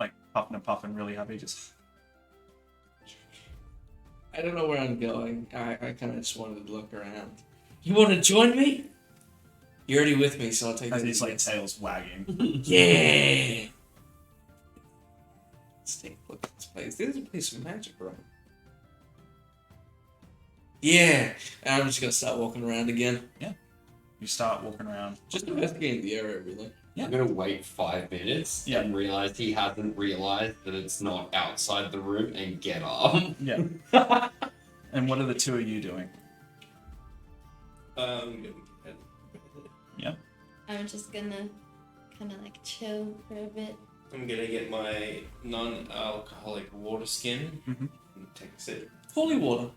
like puffing and puffing, really happy. Just I don't know where I'm going. I kind of just wanted to look around. You want to join me? You're already with me, so I'll take as that. his as like yes. tails wagging. Yeah. Let's take a look at this place. There's a place of magic, right? Yeah. And I'm just gonna start walking around again. You start walking around. Just investigating the area, really. I'm gonna wait 5 minutes Yeah. and realize he hasn't realized that it's not outside the room and get up. Yeah. And what are the two of you doing? I'm just gonna kind of like chill for a bit. I'm gonna get my non-alcoholic water skin Mhm. and take a sip. Holy water.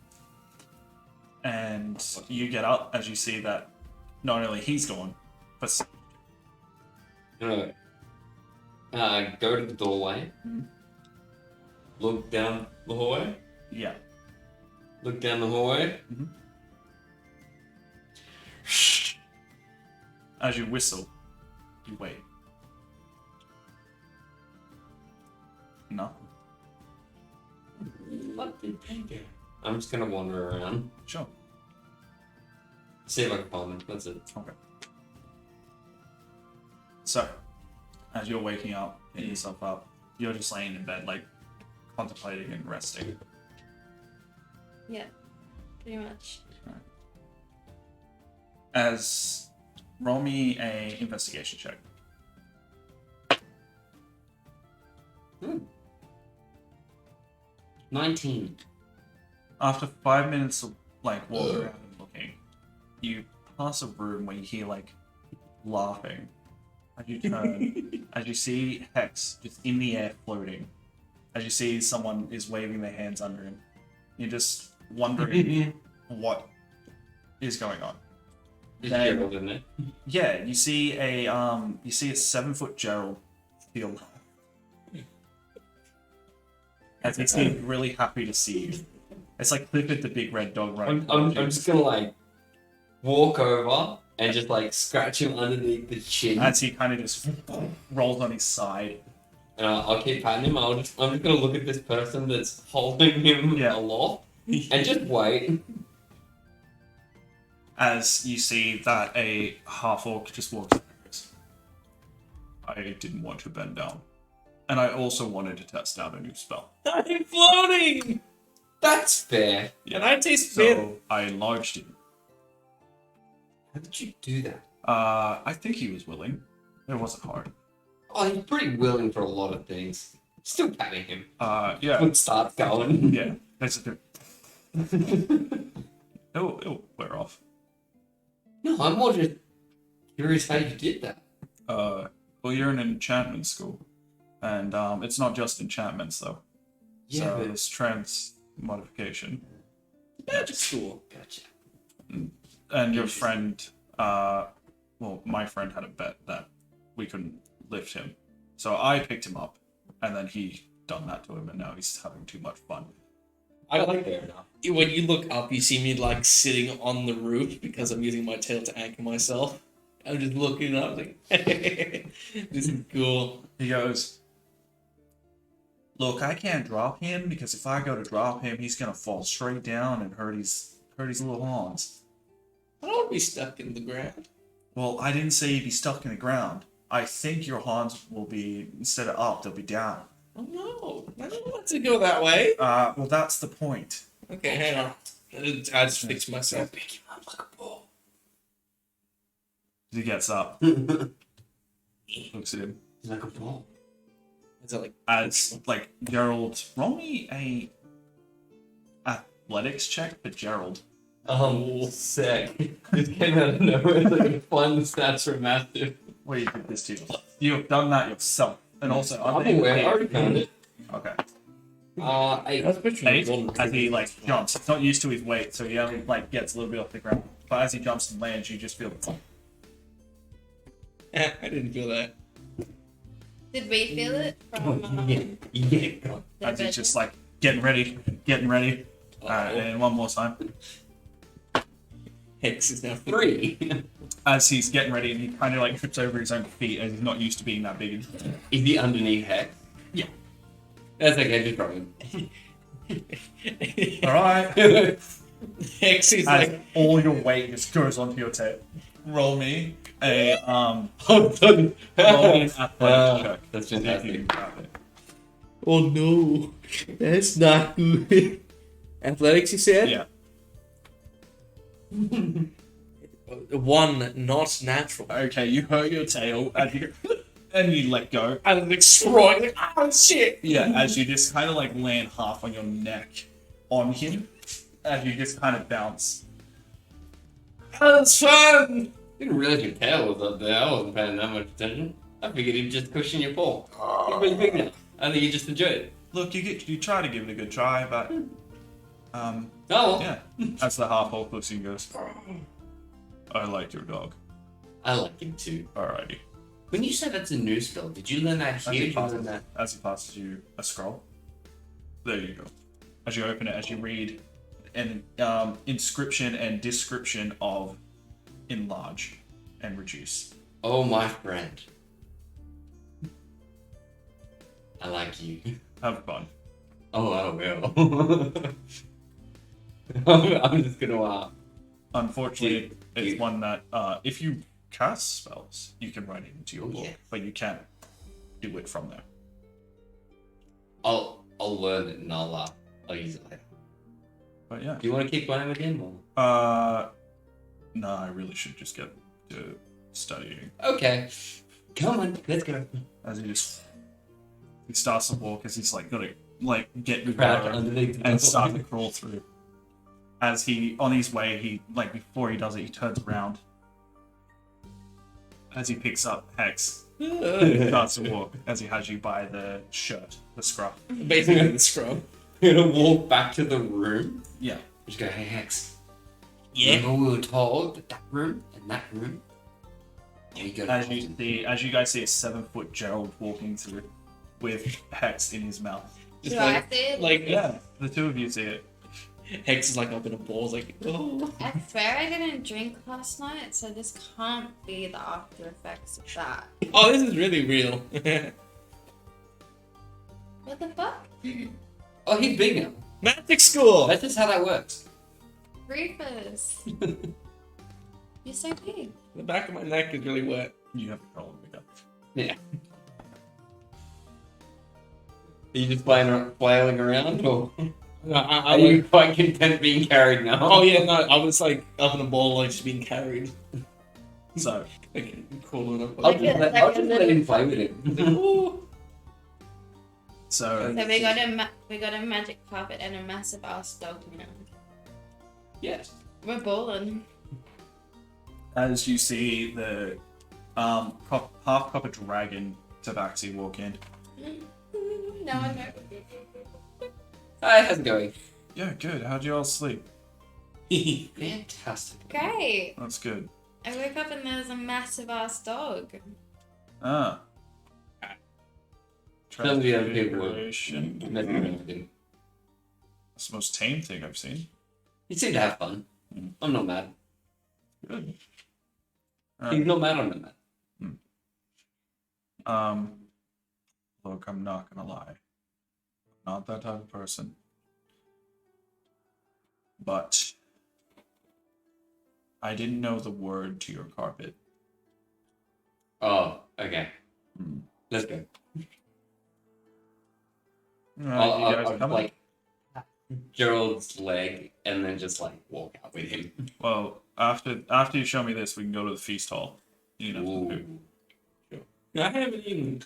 And you get up as you see that not only he's gone, but I'm gonna go to the doorway, Mhm. look down the hallway, yeah. look down the hallway. As you whistle, you wait. Nothing. I'm just gonna wander around, Sure. see if I can find them. That's it. Okay. So, as you're waking up, getting yourself up, you're just laying in bed, like contemplating and resting. Yeah, pretty much. As roll me a investigation check. 19. After 5 minutes of like walking around and looking, you pass a room where you hear like laughing. As you turn, as you see Hex just in the air floating, as you see someone is waving their hands under him, you're just wondering what is going on. It's Then- Gerald, isn't it? Yeah, you see a 7-foot Gerald feel. As he seemed really happy to see you. It's like Clifford the big red dog running. I'm just gonna like walk over and just like scratch him underneath the chin. As he kind of just rolls on his side. And I'll keep patting him. I'm just gonna look at this person that's holding him Yeah. aloft and just wait. As you see that a half-orc just walks in and goes, I didn't want to bend down. And I also wanted to test out a new spell. I'm floating! That's fair. And I taste bitter. So I enlarged him. How did you do that? I think he was willing. It wasn't hard. Oh, he's pretty willing for a lot of things. Still patting him. Yeah. Foot starts going. Yeah. That's a it'll wear off. No, I'm more just curious how you did that. Well, you're in an enchantment school. And it's not just enchantments, though. Yeah, So but there's trance modification. Magic school. gotcha. And your friend, well, my friend had a bet that we couldn't lift him. So I picked him up, and then he done that to him, and now he's having too much fun. I like Fair enough. when you look up, you see me like sitting on the roof because I'm using my tail to anchor myself. I'm just looking up like, this is cool. He goes, look, I can't drop him, because if I go to drop him, he's gonna fall straight down and hurt his little horns. I don't want to be stuck in the ground. Well, I didn't say he'd be stuck in the ground. I think your horns will be, instead of up, they'll be down. Oh no, I don't want to go that way. Well, that's the point. Okay, hang on. I just fixed myself. Pick him up like a ball. He gets up, He's looks at him. like a ball. Is that like As, like, Gerald, roll me a athletics check for Gerald. Sick. Just came out of nowhere. Like fun stats for massive. Well, you did this to you. You've done that yourself. And also, I'm aware. I already found it. Okay. 8. that's between 8, as he, like, jumps. He's not used to his weight, so he only, like, gets a little bit off the ground. But as he jumps and lands, you just feel... I didn't feel that. Did we feel it from Yeah. the As he's bedroom? just, like, getting ready. And one more time. Hex is now 3. As he's getting ready, and he kind of, like, trips over his own feet, as he's not used to being that big. Is he underneath Hex? Yeah. That's okay, just drop him. Alright. Hex is As like, all your weight just goes onto your tail. Roll me a, Hold on. roll me an athletics check. That's See if you fantastic. can grab it. oh no, that's not good. Athletics, you said? Yeah. 1, not natural. Okay, you hurt your tail and you let go. I was destroyed. Like, oh shit! Yeah, as you just kind of like land half on your neck on him, as you just kind of bounce. That was fun! Didn't realize your tail was up there. I wasn't paying that much attention. I figured he'd just cushion your paw. You're really big now. I think you just enjoyed it. Look, you try to give it a good try, but Oh, well. yeah. As the half orc looks at you and goes, I like your dog. I like him too. Alrighty. When you said that's a new spell, did you learn that As here? he Did you learn passes, that? as he passes you a scroll. There you go. As you open it, as you read an inscription and description of enlarge and reduce. Oh, my friend. I like you. Have fun. Oh, I will. I'm just gonna Unfortunately, it's you- one that if you cast spells, you can write it into your Oh, book, yeah. but you can't do it from there. I'll learn it and I'll use it later. But yeah. Do you want to keep playing with him? Or? No, I really should just get to studying. Okay. Come on, let's go. As he starts to walk, as he's like got to like get the Crouch road underneath the and door. start to crawl through. As he on his way, he like before he does it, he turns around. As he picks up Hex, he starts to walk as he has you by the shirt, the scruff. Basically the scrub. We're gonna walk back to the room. Yeah. Just go, hey Hex. Yeah. Remember we were told that room and that room. There you go. As you guys see a 7-foot Gerald walking through with Hex in his mouth. Just Do I see it? like Yeah, the two of you see it. Hex is like up in a ball, like, oh. I swear I didn't drink last night, so this can't be the after effects of that. Oh, this is really real. What the fuck? Oh, he's big now. Magic school! That's just how that works. Rufus. You're so big. The back of my neck is really wet. You have control of it. Yeah. Are you just flailing around, or No, are you quite content being carried now? Oh yeah, no, I was like up in a ball, like just being carried. So, Like crawling up. I'll Like just, a- let, like I'll a just let little- him play with him. Ooh. so So we got a magic carpet and a massive ass dog now. Yes. We're balling. as you see the half copper dragon Tabaxi walk in. No one knows. Hi, how's it going? Yeah, good. How'd you all sleep? Fantastic. Great. That's good. I woke up and there was a massive ass dog. Ah. Some of the other people were Transfiguration. messing around with him. That's the most tame thing I've seen. He seemed to have fun. I'm not mad. Good. He's not mad, I'm not mad. Look, I'm not gonna lie. Not that type of person. But I didn't know the word to your carpet. Oh, okay. Hmm. Let's go. You guys are I'll coming? like Gerald's leg and then just like walk out with him. Well, after you show me this, we can go to the feast hall. You know, Ooh. I haven't eaten.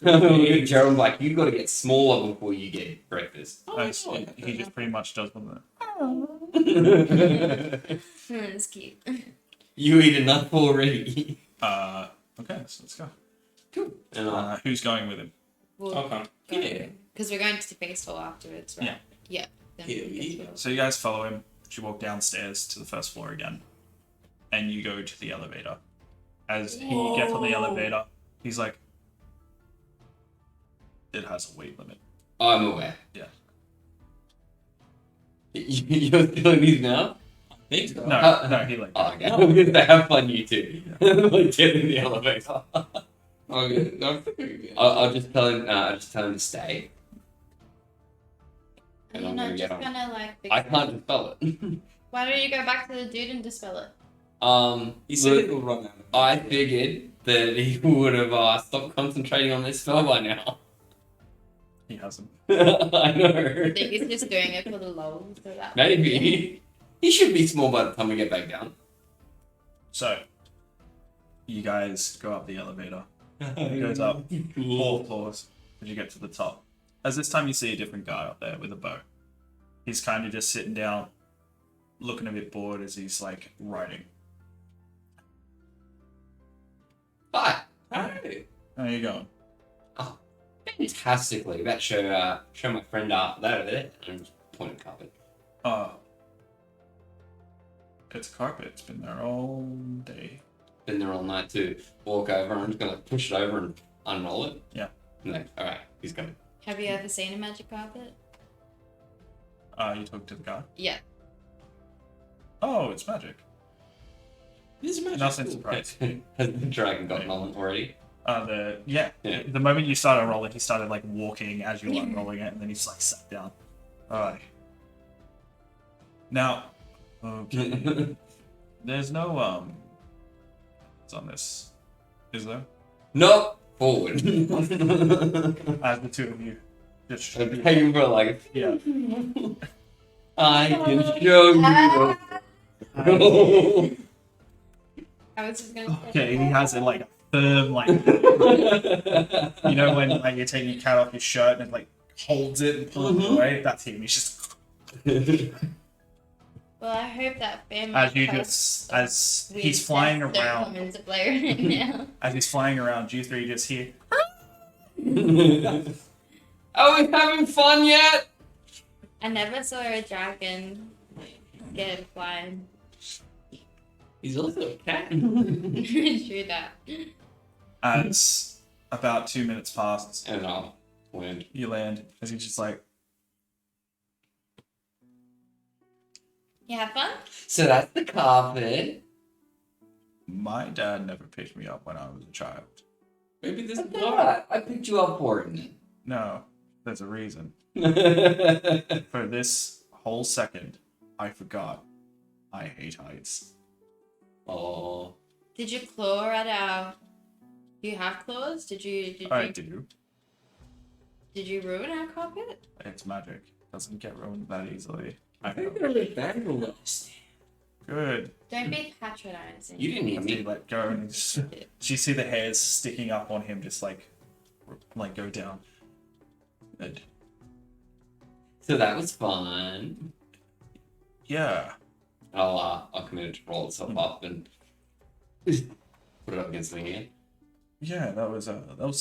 Gerald's like, you gotta get smaller before you get breakfast. he just pretty much does one It's cute. You eat enough already. Okay, so let's go. Cool. And Who's going with him? We'll Okay. go. Yeah. Because we're going to the baseball afterwards, right? Yeah. Then Yeah, baseball. So you guys follow him. You walk downstairs to the first floor again, and you go to the elevator. As he gets on the elevator, he's like, "It has a weight limit." I'm aware. Yeah. You're doing these now? Thanks, bro. No, he like. Oh, okay. I'm going to have fun, you two. Like, get in the elevator. Oh, yeah. No, yeah. I'll just tell him. I'll just tell him to stay. Are And you I'm not gonna just get on. gonna like I can't dispel it. Why don't you go back to the dude and dispel it? He said look, it'll run out. I figured that he would have stopped concentrating on this spell by now. He hasn't. I I know. think he's just doing it for the lulz. So that Maybe. He should be small by the time we get back down. So, you guys go up the elevator. It goes up 4 floors as you get to the top. As this time you see a different guy up there with a bow. He's kind of just sitting down, looking a bit bored as he's like writing. Hi. Hi. How you going? Fantastically. That show my friend that over there and just point at carpet. It's a carpet. It's been there all day. Been there all night to walk over. I'm just gonna push it over and unroll it. Yeah. And then, all right, he's coming. Have you ever seen a magic carpet? You talk to the guy. Yeah. Oh, it's magic. This is magic. Nothing school. surprised. Has the dragon gotten on already? Yeah. The moment you started rolling, he started like walking as you were unrolling it, and then he's like sat down. Alright. Now, okay. There's no it's on this, is there? No, forward. As the two of you just I'm paying for like. yeah. I can show you. I was just gonna say. Okay, he has it like a firm, like you know when like you're taking your cat off your shirt and it like holds it and pulls it away. That's him. He's just Well, I hope that family. as you just as he's flying around. Come into play right now. As he's flying around, you three just hear. Are we having fun yet? I never saw a dragon get flying. He's also a cat. True that. As about 2 minutes pass, And I'll land. you land. As he's just like, You have fun? So that's the carpet. my dad never picked me up when I was a child. Maybe this is That's alright. I picked you up for it. No, there's a reason. Oh, For this whole second, I forgot. I hate heights. Did you claw at our? Do you have claws? Did you? I do. Did you ruin our carpet? It's magic. Doesn't get ruined that easily. I I think know. they're a bit vandalized. Good. Don't be patronizing. you didn't hear After you me. let go, and just, you see the hairs sticking up on him, just like go down. Good. So that was fun. Yeah. I'll come in to roll itself up and put it up against the hand. Yeah, that was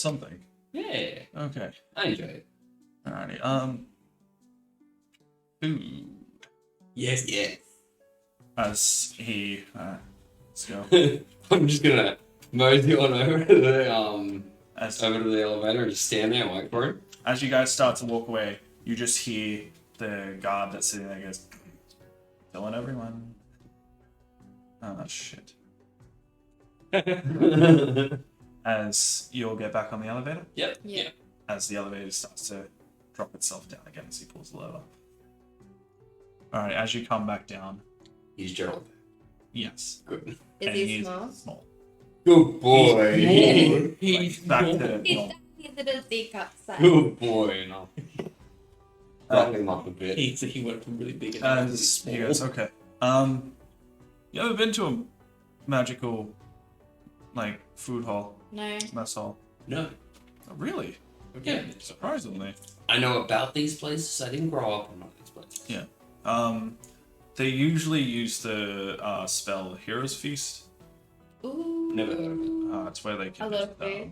something. Yeah, Okay. I enjoy it. Alrighty. Food. Yes. Yeah. As he let's go. I'm just gonna mosey on over to the As elevator and just stand there and wait for it. as you guys start to walk away, you just hear the guard that's sitting there goes, "Killing everyone." Oh shit. As you all get back on the elevator, Yep. Yeah. as the elevator starts to drop itself down again as he pulls the lever. Alright, as you come back down, He's Gerald. yes. Good. Is And he he's small? small. Good boy. Like, back to He's normal. his little teacup size. Good boy. No. Rock him up a bit. He went from really big and As small. he goes, okay. You ever been to a magical, like, food hall, No. mess hall? No. Oh, really? Yeah. Surprisingly. I know about these places. I didn't grow up in one of these places. Yeah. They usually use the spell Hero's Feast. Ooh. Never heard of it. It's where they can A lot just, of food.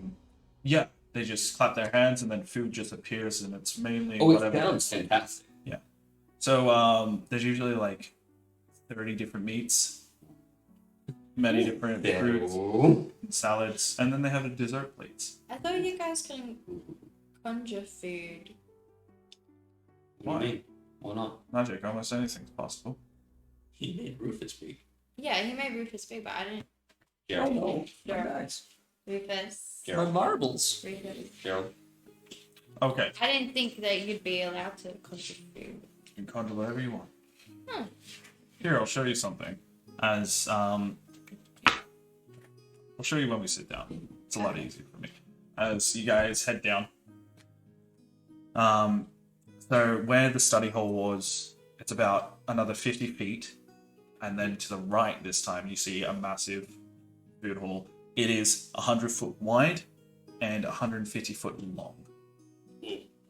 yeah, they just clap their hands and then food just appears and it's mainly Oh, it whatever. sounds fantastic. So there's usually like 30 different meats, many different fruits, Ooh. and salads, and then they have the dessert plates. I thought you guys can conjure food. What do you mean? Why not? Magic, almost anything's possible. He made Rufus big. Yeah, he made Rufus big, but I didn't. Gerald. no. Sure. Nice. Rufus. My marbles. Rufus. Gerald. Okay, I didn't think that you'd be allowed to conjure food. you can conjure whatever you want. Hmm. Here, I'll show you something. As I'll show you when we sit down. It's a lot easier for me. As you guys head down. So where the study hall was, it's about another 50 feet, and then to the right this time you see a massive food hall. It is 100 foot wide and 150 foot long.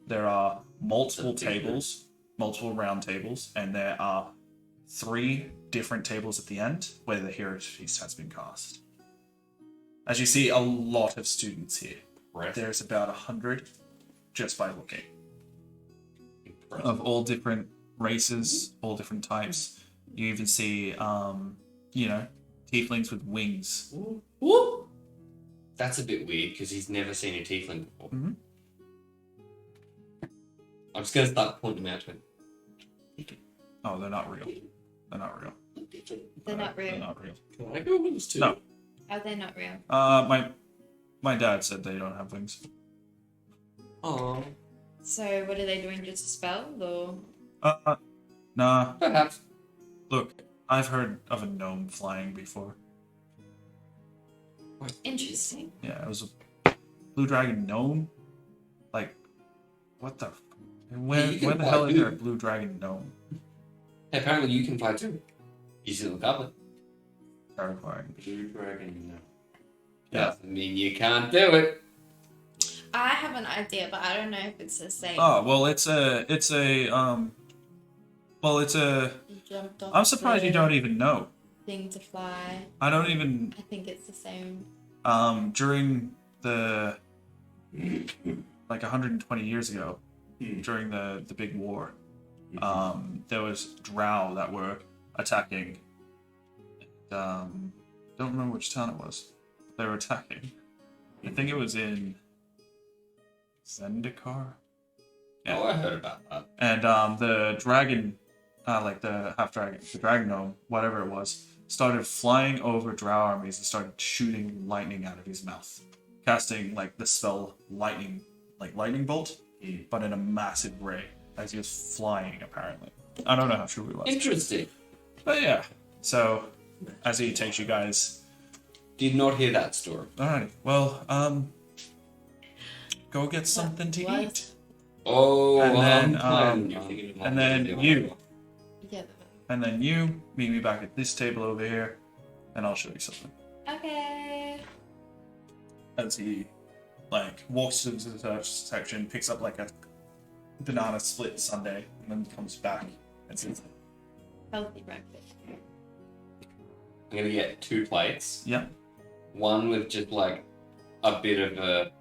There are multiple tables, multiple round tables, and there are 3 different tables at the end where the hero feast has been cast. As you see, a lot of students here. Right. There's about 100 just by looking. Of all different races, all different types. You even see, tieflings with wings. Whoop. That's a bit weird because he's never seen a tiefling before. Mhm. I'm just gonna start pointing them out to him. Oh, they're not real. They're not real. They're not They're real. not real. Can I go wings too? No. Are they not real? My dad said they don't have wings. Oh. So what are they doing? Just a spell, or? Nah. Perhaps. Look, I've heard of a gnome flying before. Interesting. Yeah, it was a blue dragon gnome. Like, what the? Where You can the fly hell is there a too. blue dragon gnome? Hey, apparently you can fly too. You should look up it. Terrifying. Blue dragon, no. Yeah. Doesn't mean you can't do it. I have an idea, but I don't know if it's the same. Oh well, it's a You jumped off I'm surprised you the don't even know. thing to fly. I don't even I think it's the same. during the like 120 years ago, during the big war, there was drow that were attacking. Don't remember which town it was. They were attacking. I think it was in Zendikar. Yeah. Oh, I heard about that. And the dragon, like the half dragon, the dragon gnome, whatever it was, started flying over drow armies and started shooting lightning out of his mouth, casting like the spell lightning bolt, but in a massive ray as he was flying. Apparently, I don't know how true it was, Interesting. but yeah. So as he takes you guys, Did not hear that story. alrighty. Well, go get something to What? eat. Oh, And then you. Yeah. And then you meet me back at this table over here, and I'll show you something. Okay. As he, like, walks into the section, picks up, like, a banana split sundae, and then comes back and sits there. Healthy breakfast. I'm gonna get 2 plates. Yeah. One with just like a bit of a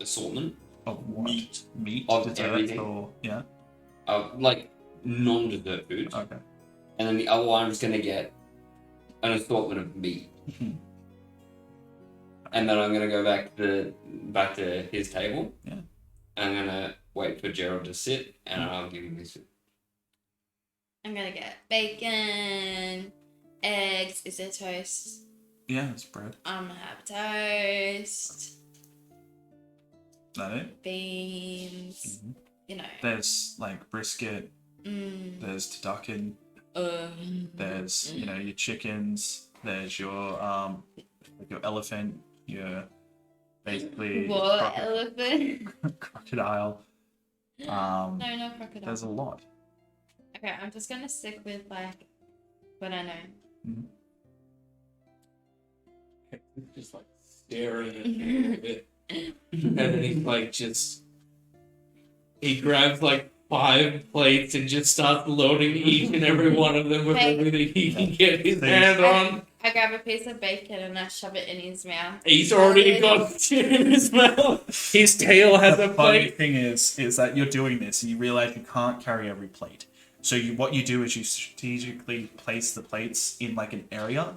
assortment Of what? Meat? Of dessert, everything. or... Yeah? of like non-dessert food, Okay. and then the other one I'm just gonna get an assortment of meat. And then I'm gonna go back to his table. Yeah. I'm gonna wait for Gerald to sit, and I'll give him his food. I'm gonna get bacon, eggs. Is there toast? Yeah, it's bread. I'm gonna have toast, Is that it? beans. Mhm. You know. There's, like, brisket, there's turducken, there's, you know, your chickens, there's your elephant, your basically What elephant? crocodile. No, no crocodile. There's a lot. Okay, I'm just gonna stick with like what I know. Just like staring at me a bit. And then he's like he grabs like 5 plates and just starts loading each and every one of them with Hey. everything he can get his Thanks. hand on. I grab a piece of bacon and I shove it in his mouth. He's already got shit in his mouth. His tail has The a funny plate. thing is that you're doing this and you realize you can't carry every plate. So what you do is you strategically place the plates in like an area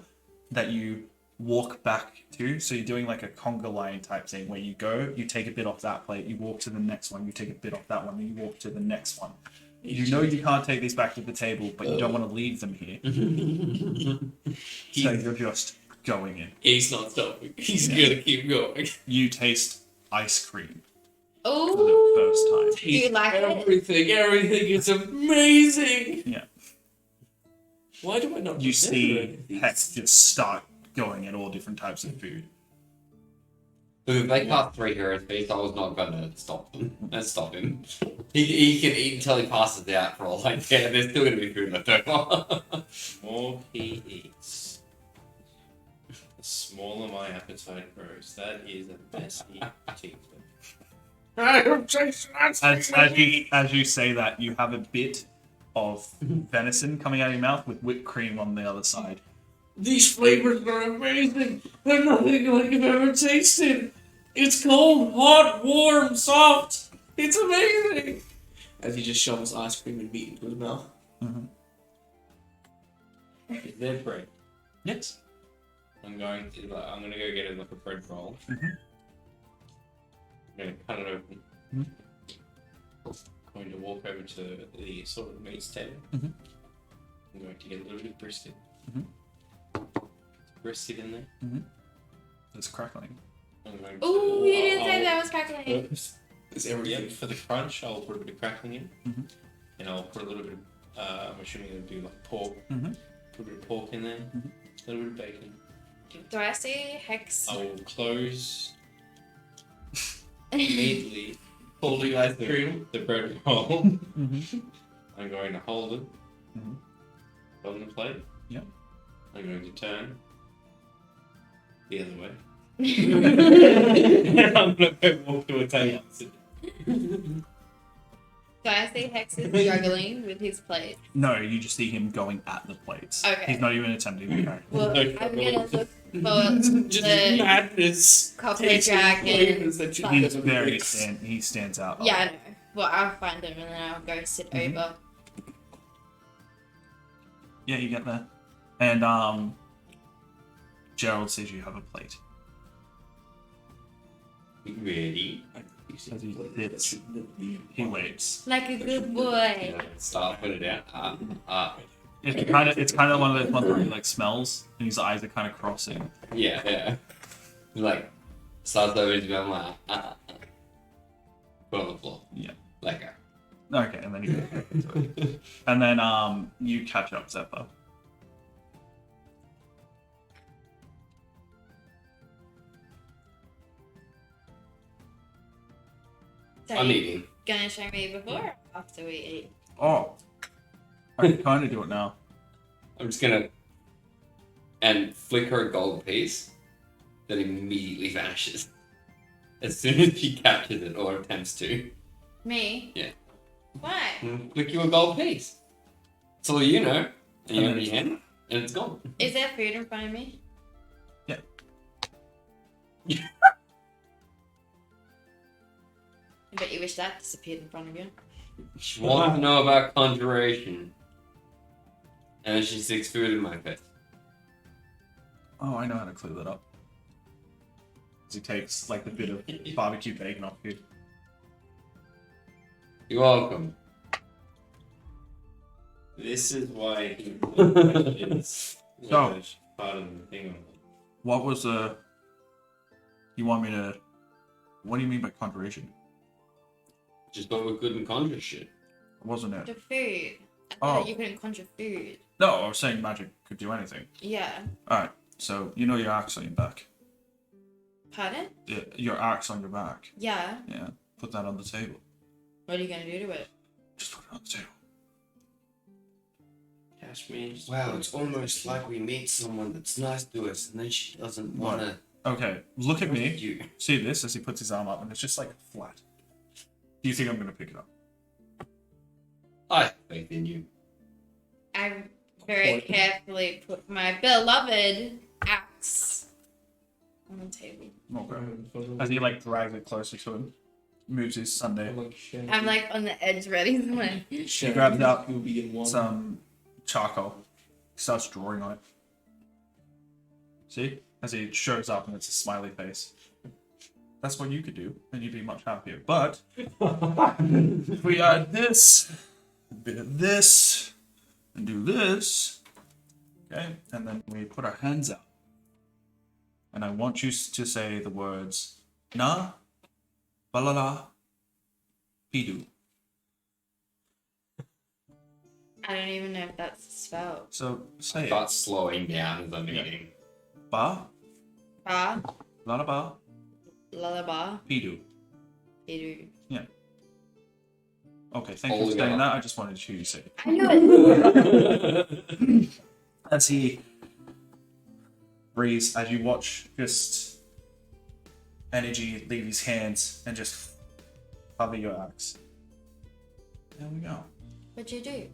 that you walk back to. So you're doing like a conga line type thing where you go, you take a bit off that plate, you walk to the next one, you take a bit off that one, and you walk to the next one. You know you can't take these back to the table, but you don't want to leave them here. So you're just going in. He's not stopping. He's gonna keep going. You taste ice cream for Oh, the first time. do you like it? Everything is amazing. Yeah. Why do I not You remember see anything? Hex just start going at all different types of food. Look, if they cast 3 heroes piece, I was not gonna stop him. He can eat until he passes out for all I care. There's still gonna be food left over. More he eats, the smaller my appetite grows. That is the best eating. As you say that, you have a bit of venison coming out of your mouth with whipped cream on the other side. These flavors are amazing. They're nothing like I've ever tasted. It's cold, hot, warm, soft. It's amazing. As he just shovels ice cream and meat into his mouth. Is there bread? Yes. I'm gonna go get it like a bread roll. I'm gonna cut it open. I'm going to walk over to the sort of meats table. I'm going to get a little bit of brisket. Brisket in there. It's crackling. I'm going Oh, you didn't say I'll- that was crackling. It's everything. Yep, for the crunch, I'll put a bit of crackling in. And I'll put a little bit of, I'm assuming it'll do like pork. Put a bit of pork in there. A little bit of bacon. Do I see Hex? I will close immediately, Holding ice cream. the bread roll. I'm going to hold it On the plate. Yep. I'm going to turn the other way. I'm gonna go walk towards the opposite. So I see Hex is struggling with his plate. No, you just see him going at the plates. Okay. He's not even attempting to carry. Well, No I'm problem. gonna look for Just the madness. copper tasting dragon. flavors that you Fuck. He's get very mixed. he stands out. Yeah, I know. Well, I'll find him and then I'll go sit over. Yeah, you get there. And Gerald says you have a plate. Ready? As he sits, he waits. Like a good boy. Yeah, start, put it down. It's kind of one of those ones where he like smells and his eyes are kind of crossing. Yeah. Like, starts over to I'm like, put on the floor. Yeah. Let go. Okay, and then you get back into it. And then you catch up Zephyr. So I'm you eating. gonna show me before or after we eat? Oh, I can kind of do it now. I'm just gonna and flicker a gold piece that immediately vanishes as soon as she catches it or attempts to. Me? Yeah. Why? And flick you a gold piece. That's all you know. And you're in your hand, and it's gone. Is there food in front of me? Yeah. But you wish that disappeared in front of you. She wants to know about conjuration. And then she sticks food in my face. Oh, I know how to clear that up. As he takes like the bit of barbecue bacon off you. You're welcome. This is why he is So- part of the thing. What was you want me to? What do you mean by conjuration? Just thought we couldn't conjure shit. Wasn't it? The food. I Oh. thought you couldn't conjure food. No, I was saying magic could do anything. Yeah. Alright, so you know your axe on your back. Pardon? Your axe on your back. Yeah. Yeah, put that on the table. What are you gonna do to it? Just put it on the table. Cash me. Wow, it's almost like we meet someone that's nice to us and then she doesn't What? wanna Okay, look at me. you. See this as he puts his arm up and it's just like flat. Do you think I'm gonna pick it up? I have faith in you. I very carefully put my beloved axe on the table. Okay. As he like drags it closer to him, moves his sundae. I'm like on the edge ready to win. He grabs out some charcoal. He starts drawing on it. See? As he shows up and it's a smiley face. That's what you could do, and you'd be much happier. But if we add this, a bit of this, and do this, okay, and then we put our hands out. And I want you to say the words na, balala, pidu. I don't even know if that's spelled. So say it. Start slowing down as I'm eating. Ba, Ba, lalaba, lullaby, pidu. idu. Okay, thank you All for saying together. that. I just wanted you to say it. I knew it. As he breathes, as you watch just energy leave his hands and just cover your axe. There we go. What'd you do?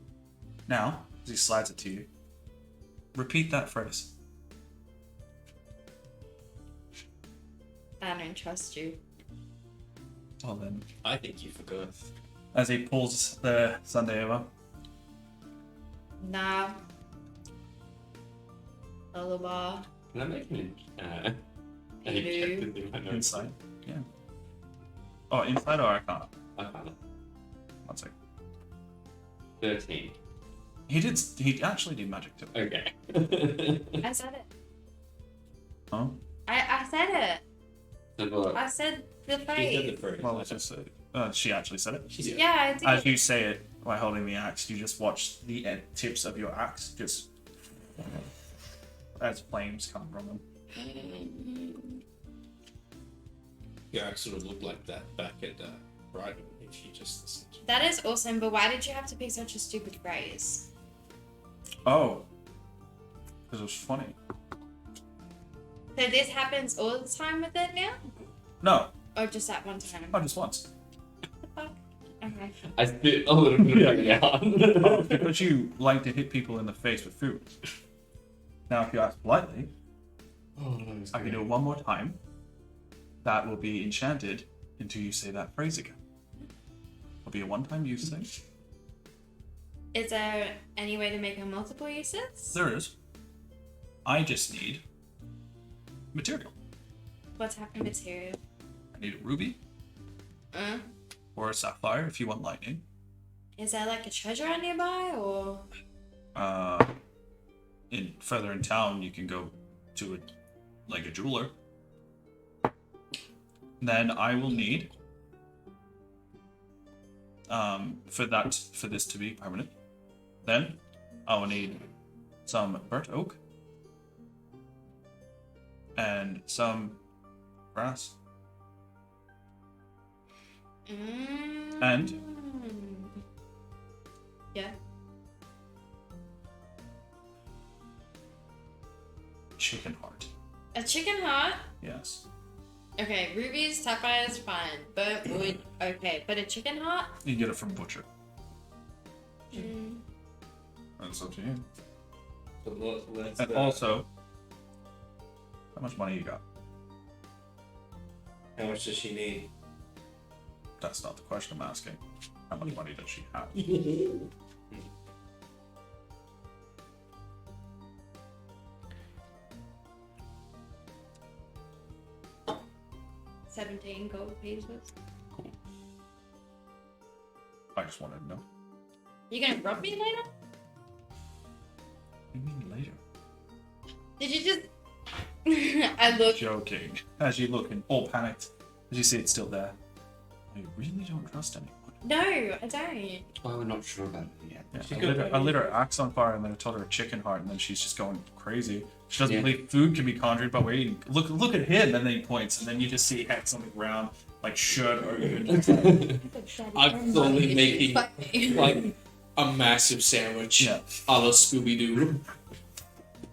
Now, as he slides it to you, repeat that phrase. I don't trust you. Well then, I think you forgot. as he pulls the sundae over, Nah. Lullaby. Can I make an You do. objective in my notes? inside. Yeah. Oh, inside or arcana? I found it. One sec. 13. He actually did magic too. Okay. I said it. Huh? I said it. So what? I said the He did phrase. the phrase. Well, let's just say. She actually said it. Yeah, I did. As you say it by holding the axe, you just watch the tips of your axe just as flames come from them. Your axe would have looked like that back at Brighton if you just listened. That is awesome, but why did you have to pick such a stupid phrase? Oh. Because it was funny. So this happens all the time with it now? No, Or just at one time? not just once. Fuck. Okay. I spit a little bit of it out. Because you like to hit people in the face with food. Now, if you ask politely, Oh, no, it's I can do it one more time. That will be enchanted until you say that phrase again. It'll be a one-time use thing. Is there any way to make a multiple uses? There is. I just need material. What type of material? I need a ruby or a sapphire if you want lightning. Is there like a treasure hunt nearby or? Further in town, you can go to a jeweler. Then I will need for this to be permanent. Then I will need some burnt oak and some grass. And yeah. chicken heart. A chicken heart? Yes. Okay, rubies, sapphires, fine. Burnt wood, okay. But a chicken heart? You can get it from butcher. That's up to you. So let's. And also, how much money you got? How much does she need? That's not the question I'm asking. How much money does she have? Mm. 17 gold pieces. Cool. I just wanted to know. You gonna rob me later? What do you mean later? Did you just? I look. Joking. As you look and all panicked, as you see it's still there. I really don't trust anyone. No, I don't. Why we're not sure about it yet. Yeah, I lit her axe on fire and then I told her a chicken heart and then she's just going crazy. She doesn't Yeah. believe food can be conjured by waiting. Look at him, and then he points and then you just see Hex on the ground, like shirt open. I'm slowly making Funny. like a massive sandwich, Yeah. a la Scooby Doo.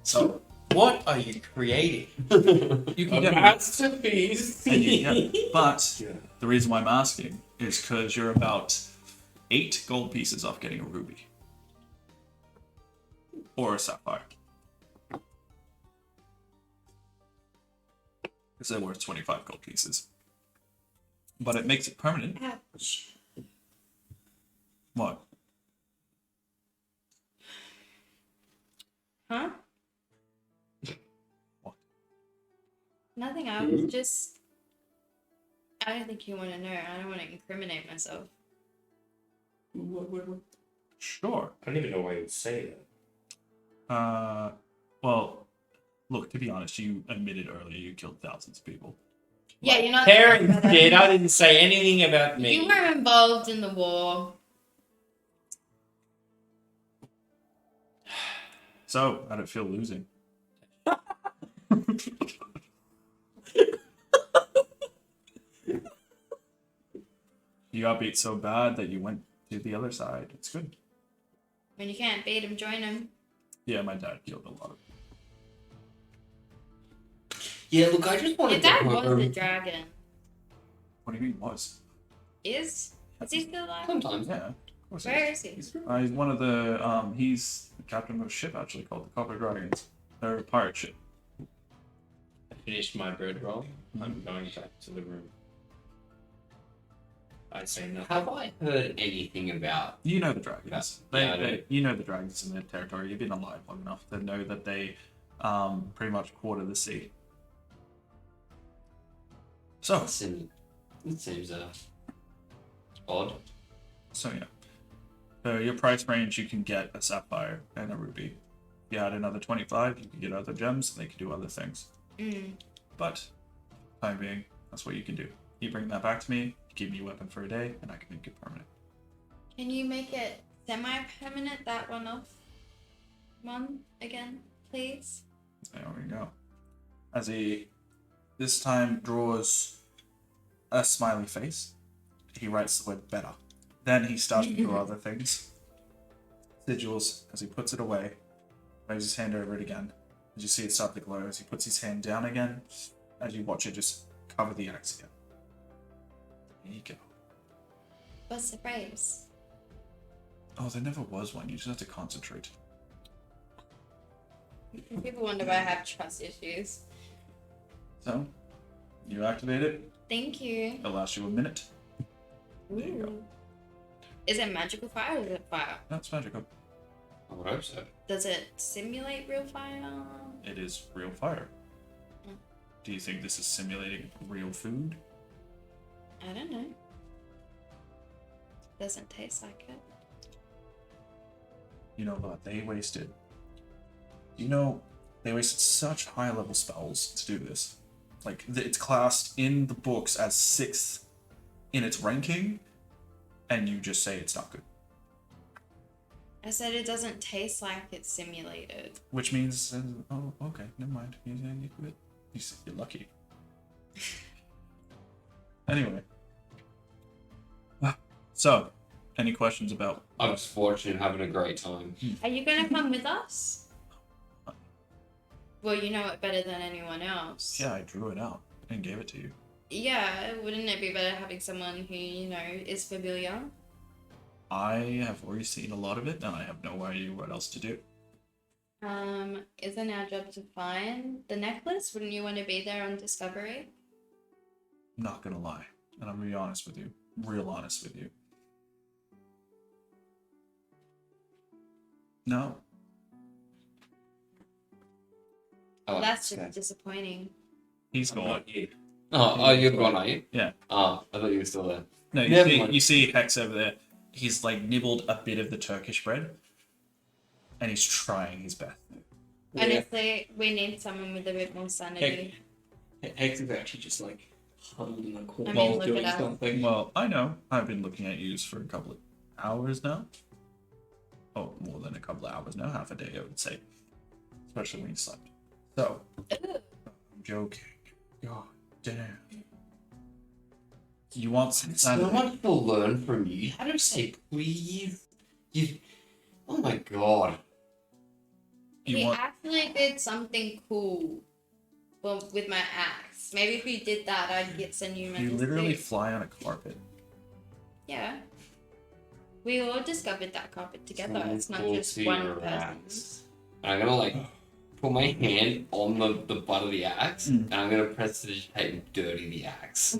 So What are you creating? you can A get masterpiece. and you can get it. But Yeah. the reason why I'm asking is because you're about 8 gold pieces off getting a ruby. Or a sapphire. Because they're worth 25 gold pieces. But it makes it permanent. Ouch. What? Huh? What? Nothing. I was just. I don't think you want to know. I don't want to incriminate myself. Sure. I don't even know why you would say that. Well, look, to be honest, you admitted earlier you killed thousands of people. Yeah, you're not. Karen did. I didn't say anything about me. You were involved in the war. So, how'd it feel losing? You got beat so bad that you went to the other side. It's good. When you can't beat him, join him. Yeah, my dad killed a lot of people. Yeah, look, I just Your wanted dad to was go the dragon. What do you mean was? Is he still alive? sometimes. Yeah, of course. he Where is. is he? He's one of the he's the captain of a ship actually called the Copper Dragons. They're a pirate ship. I finished my bread roll. I'm going back to the room. I say nothing. Have I heard anything about? You know the dragons. Yeah, I do. You know the dragons in their territory. You've been alive long enough to know that they pretty much quarter the sea. So, It seems odd. so yeah. Your price range, you can get a sapphire and a ruby. If you add another 25, you can get other gems, and they can do other things. Mm. But, time being, that's what you can do. You bring that back to me, give me a weapon for a day, and I can make it permanent. Can you make it semi-permanent? That one off. One again, please. There we go. As he this time draws a smiley face, he writes the word better. Then he starts to draw other things. Sigils, as he puts it away, Waves his hand over it again. As you see it start to glow, as he puts his hand down again, as you watch it just cover the axe again. There you go. What's the phrase? Oh, there never was one. You just have to concentrate. People wonder why I have trust issues. So, you activate it. Thank you. It lasts you a minute. There you go. Ooh. Is it magical fire or is it fire? That's magical. I would hope so. Does it simulate real fire? It is real fire. Mm. Do you think this is simulating real food? I don't know. Doesn't taste like it. You know what? They wasted. You know, they wasted such high level spells to do this. Like, it's classed in the books as 6th in its ranking, and you just say it's not good. I said it doesn't taste like it's simulated. Which means, oh, okay, never mind. You said you're lucky. Anyway. So, any questions about... I'm just watching and having a great time. Are you gonna come with us? Well, you know it better than anyone else. Yeah, I drew it out and gave it to you. Yeah, wouldn't it be better having someone who, you know, is familiar? I have already seen a lot of it, and I have no idea what else to do. Isn't our job to find the necklace? Wouldn't you want to be there on Discovery? Not gonna lie, and I'm real honest with you. Real honest with you. No. Oh, That's just okay. disappointing. He's I'm gone. not here. Oh, you're gone, are you? Yeah. Oh, I thought you were still there. No, Never you see, mind. you see Hex over there. He's like nibbled a bit of the Turkish bread, and he's trying his best. Yeah. Honestly, we need someone with a bit more sanity. Hex is actually just like huddled in the corner I mean, look doing at us. something. Well, I know. I've been looking at yous for a couple of hours now. Oh, more than a couple of hours now. Half a day, I would say. Especially when you slept. So, I'm joking. God damn. You want some So sanity? much to learn from you. How do I say please? You. Oh my god. You We want... actually did something cool. Well, with my axe. Maybe if you did that, I'd get some new You metals literally too. fly on a carpet. Yeah. We all discovered that carpet together. Something It's not cool just to one your person. axe. I'm gonna like put my hand on the butt of the axe, and I'm gonna press the tape and dirty the axe.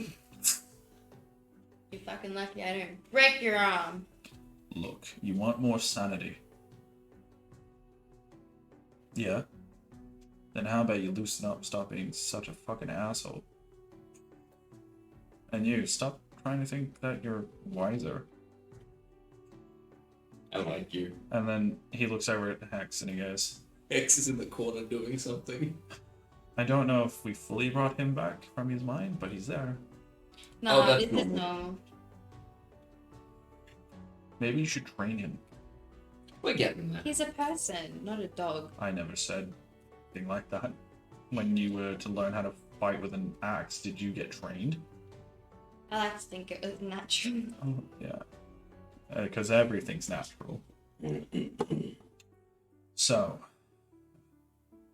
You're fucking lucky I didn't break your arm. Look, you want more sanity. Yeah? Then how about you loosen up, stop being such a fucking asshole? And you, stop trying to think that you're wiser. I like you. And then he looks over at Hex and he goes, Hex is in the corner doing something. I don't know if we fully brought him back from his mind, but he's there. No, that's this is normal. normal. Maybe you should train him. We're getting there. He's a person, not a dog. I never said anything like that. When you were to learn how to fight with an axe, did you get trained? I like to think it was natural. Oh, yeah. Because everything's natural. So,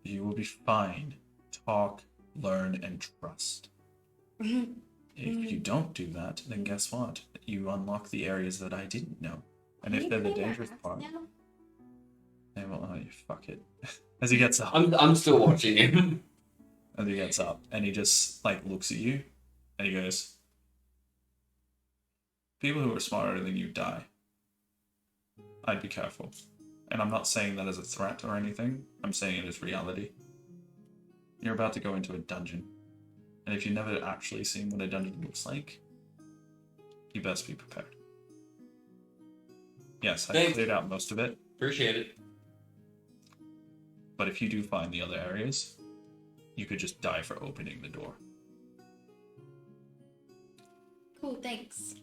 you will be fine. Talk, learn, and trust. If you don't do that, then guess what? You unlock the areas that I didn't know. And if they're the dangerous part, then well, oh, you fuck it. As he gets up, I'm still watching him. and he gets up, and he just like looks at you, and he goes, "People who are smarter than you die. I'd be careful." And I'm not saying that as a threat or anything. I'm saying it as reality. You're about to go into a dungeon. And if you've never actually seen what a dungeon looks like, you best be prepared. Yes, I Thanks. cleared out most of it. Appreciate it. But if you do find the other areas, you could just die for opening the door. Cool, thanks.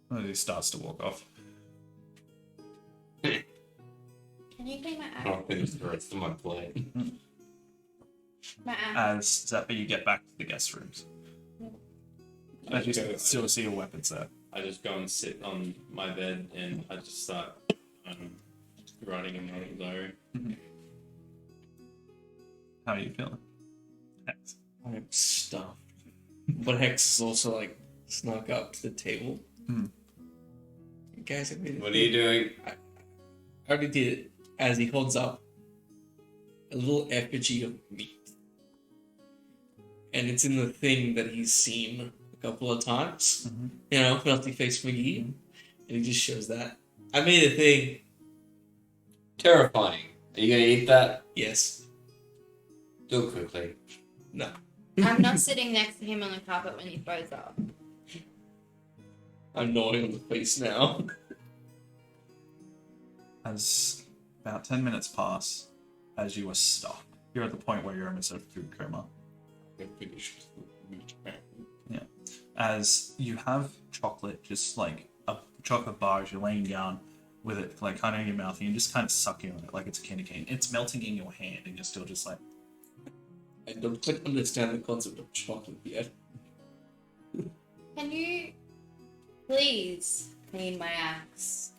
And he starts to walk off. Can you clean my I'll axe? finish the rest of my plate. My axe. As Zappa, you get back to the guest rooms. I As you just go- still see your weapons there. I just go and sit on my bed and I just start writing a note low. How are you feeling? Hex. I'm stuffed. But Hex is also like snuck up to the table. Guys, I made it. What are you doing? I already did it. As he holds up a little effigy of meat. And it's in the thing that he's seen a couple of times. You know, Melty Face McGee. And he just shows that. I made a thing. Terrifying. Are you gonna eat that? Yes. Do it quickly. No. I'm not sitting next to him on the carpet when he throws up. I'm gnawing on the face now. As about 10 minutes pass, as you are stopped, you're at the point where you're in a sort of food coma. I'm finished. Yeah. As you have chocolate, just like a chocolate bar as you're laying down with it, like kind of in your mouth, and you're just kind of sucking on it like it's a candy cane. It's melting in your hand, and you're still just like, I don't quite understand the concept of chocolate yet. Can you please clean my axe?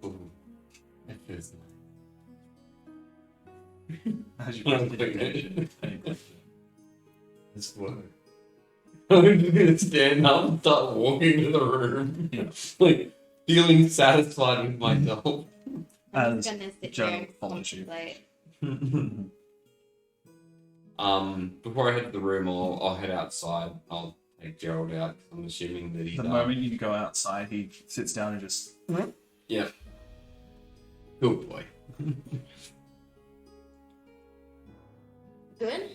Ooh. That feels as you I'm put cleaning it it. This one. I'm just gonna stand up and start walking to the room. Yeah. Like, feeling satisfied with myself. I'm As just gonna sit Joe there and follows you. contemplate. Before I head to the room, I'll head outside. I'll take Gerald out. I'm assuming that he's The moment you go outside, he sits down and just. Yep. Good boy. Good?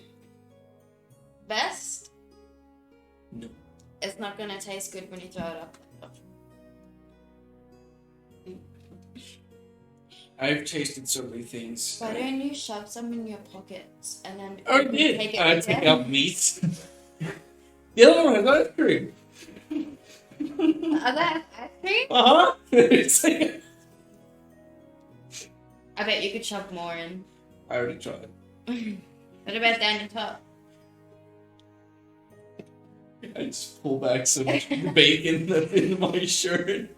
Best? No. It's not gonna taste good when you throw it up. I've tasted so many things. Why don't you shove some in your pockets and then I you did. take it I with take you? out meat. The other one has ice cream. Are that ice cream? Uh-huh. It's like- I bet you could shove more in. I already tried. What about down the top? I just pull back some bacon that's in my shirt.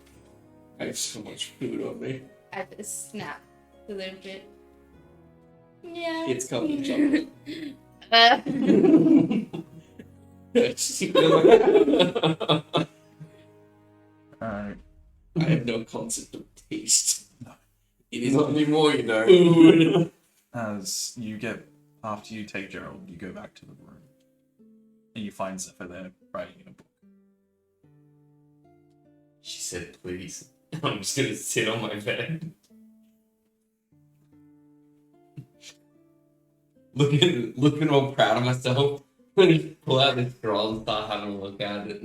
I have so much food on me. I just snap a little bit. Yeah. It's covered in chocolate. I just feel like Alright. I have no concept of taste. No. It is Not anymore, you know. food. As you get. After you take Gerald, you go back to the room. And you find Zephyr there writing in a book. She said, please. I'm just gonna sit on my bed. Looking all proud of myself. Pull out this scroll and start having a look at it.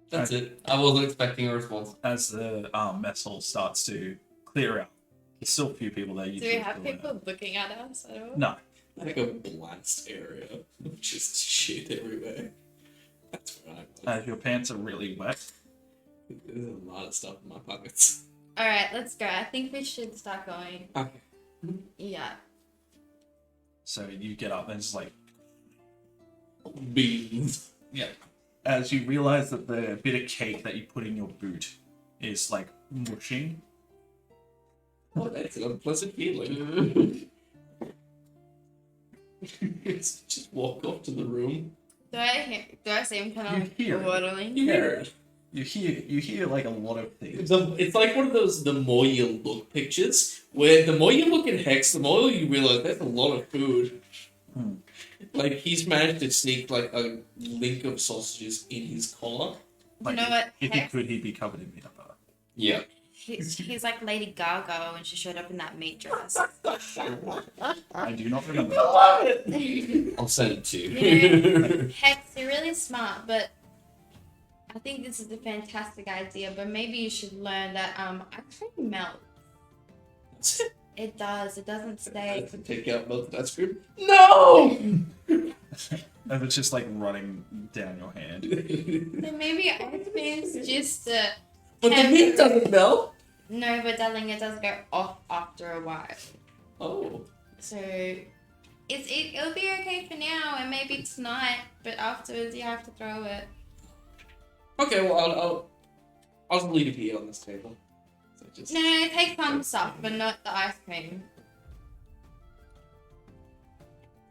That's it. I wasn't expecting a response. As the mess hall starts to clear out, there's still a few people there. You Do we can have fill it people out. looking at us at all? No. Like a blast area of just shit everywhere. That's where I'm. As your pants are really wet. There's a lot of stuff in my pockets. Alright, let's go. I think we should start going. Okay. Yeah. So you get up and it's like, Beans. yeah. As you realize that the bit of cake that you put in your boot is like mushing. Oh, that's an unpleasant feeling. It's just walk off to the room. Do I see him kind of You hear like it. waddling? You hear it. You hear like a lot of things. It's like one of those the more you look pictures, where the more you look at Hex, the more you realize there's a lot of food. Like he's managed to sneak like a link of sausages in his collar. Like, You know what? If he Hex? could, he'd be covered in peanut butter. Yeah. He's like Lady Gaga when she showed up in that meat dress. I do not remember. love it. I'll send it to you. You Hex, you're really smart, but I think this is a fantastic idea. But maybe you should learn that ice cream melts. It does. It doesn't stay. To take out melted ice cream? No! And it's just like running down your hand. So maybe ice cream's just But the meat doesn't melt. no, but darling, it does go off after a while. Oh. So it'll be okay for now and maybe tonight, but afterwards you have to throw it. Okay, well, I'll just leave it here on this table. So just... No, take some stuff, but not the ice cream.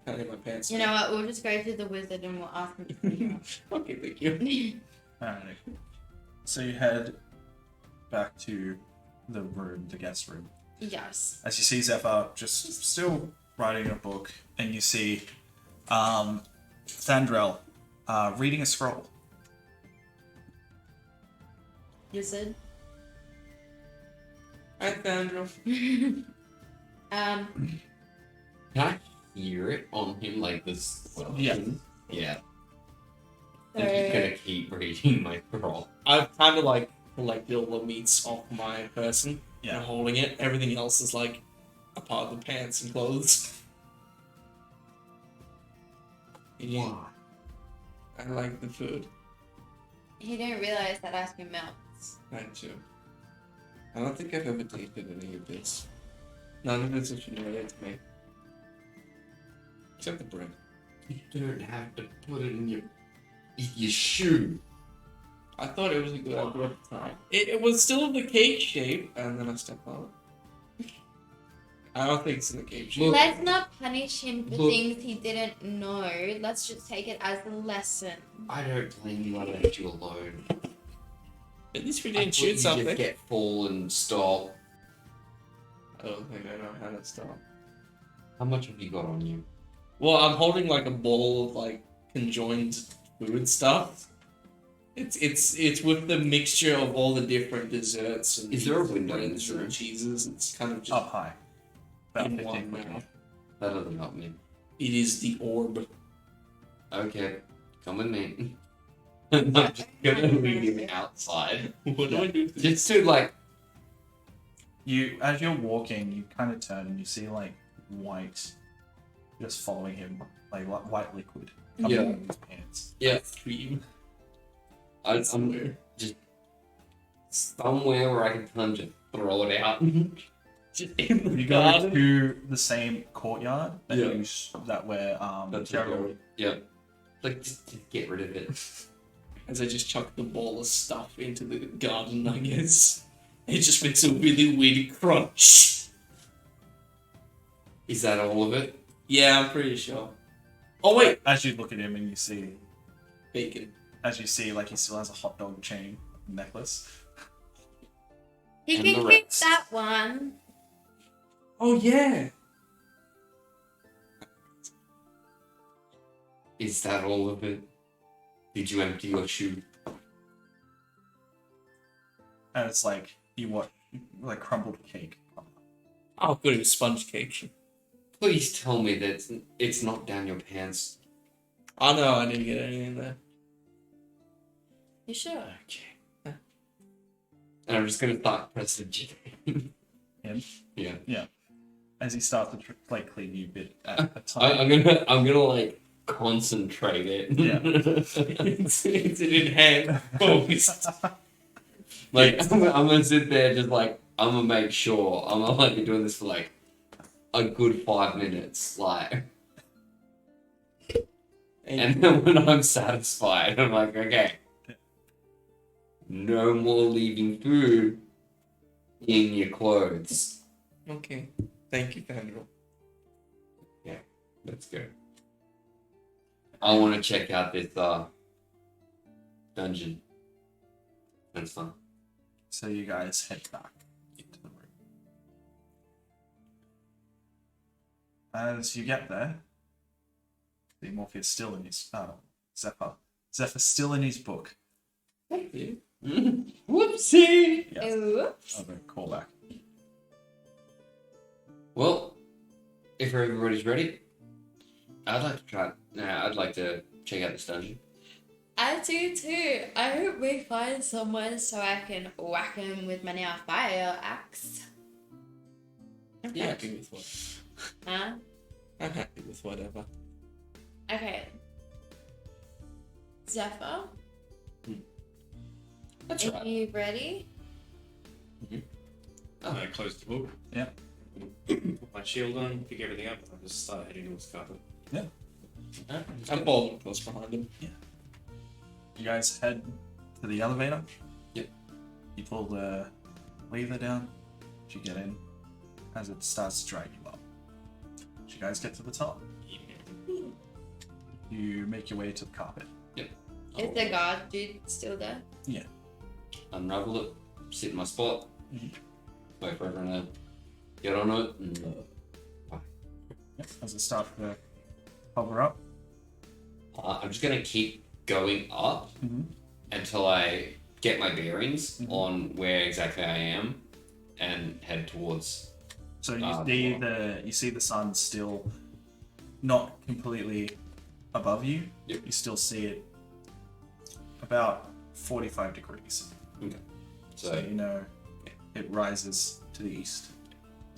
Can't get my pants. You know what? We'll just go to the wizard and we'll ask him. Okay, thank you. Alright. So you head back to the room, the guest room. Yes. As you see Zephyr just still writing a book, and you see Thandrel reading a scroll. Wizard. Hi, Thandrel. Um. Can I hear it on him like this? Yeah. Yeah. So, I'm just gonna keep reading my scroll. I've kind of like collected all the meats off my person Yeah. and holding it. Everything else is like a part of the pants and clothes. Yeah. I like the food. he didn't realize that ice cream melts. I do. I don't think I've ever tasted any of this. None of this is familiar to me. Except the bread. You don't have to put it in your shoe. I thought it was a good idea at the time. It was still the cake shape, and then I stepped on it. I don't think it's in the cake shape. Look. Let's not punish him for Look. things he didn't know. Let's just take it as a lesson. I don't blame you. I left you alone. At least we I didn't thought shoot you something. just get full and stop. I don't think I know how to stop. How much have you got on you? Well, I'm holding like a bowl of like conjoined food stuff. It's with the mixture of all the different desserts and Is there a window in breads this and room? cheeses. It's kind of just Up high. About in 15 one feet. mouth. That doesn't help me. It is the orb. Okay, come with me. I'm just gonna leave him outside. What do I do? Just to like, You, as you're walking, you kind of turn and you see like white, just following him, like white liquid coming Yeah. out of his pants. yeah, Stream. I'm Somewhere. just somewhere where I can kind of just throw it out. Just in the You go garden. to the same courtyard that Yeah. that where Gerald. Yeah, like just get rid of it. As I just chuck the ball of stuff into the garden, I guess. It just makes a really weird crunch. Is that all of it? Yeah, I'm pretty sure. Oh wait, As you look at him and you see, bacon. as you see, like he still has a hot dog chain necklace. He And can the keep rest. that one. Oh yeah. Is that all of it? Did you empty your shoe? And it's like you watch like crumbled cake. Oh, good, it was sponge cake. Please tell me that it's not down your pants. Oh no, I didn't get anything there. You sure? Okay. And I'm just gonna start pressing G. Him? Yeah. As he starts to like clean you bit at a time. I'm gonna like concentrate it. Yeah. it's an enhanced focus. Like I'm gonna sit there just like I'm gonna make sure I'm gonna like be doing this for like a good 5 minutes, like, and then when I'm satisfied, I'm like, okay, no more leaving food in your clothes. Okay, thank you, Thandrel. Let's go. I want to check out this dungeon. That's fun. So you guys head back into the room. As you get there, the Morpheus still in his Zephyr's still in his book. Thank you. Whoopsie! Yes. Oops. Other callback. Well, if everybody's ready, I'd like to try. I'd like to check out this dungeon. I do too. I hope we find someone so I can whack him with my new fire axe. I'm Yeah. happy with what. Huh? I'm happy with whatever. Okay. Zephyr, That's are right. you ready? I closed the book. Yeah. Put my shield on, pick everything up, and I just start heading towards the carpet. I'm following close behind him. You guys head to the elevator. Yep. You pull the lever down. You get in as it starts to drag you up. As you guys get to the top, you make your way to the carpet. Yep. Is the guard dude still there? Yeah. Unravel it, sit in my spot, wait for everyone to get on it, and Yep. As it starts to hover up. I'm just gonna keep going up until I get my bearings on where exactly I am, and head towards. So you see the sun still not completely above you. Yep. You still see it about 45 degrees. Okay. So you know it rises to the east.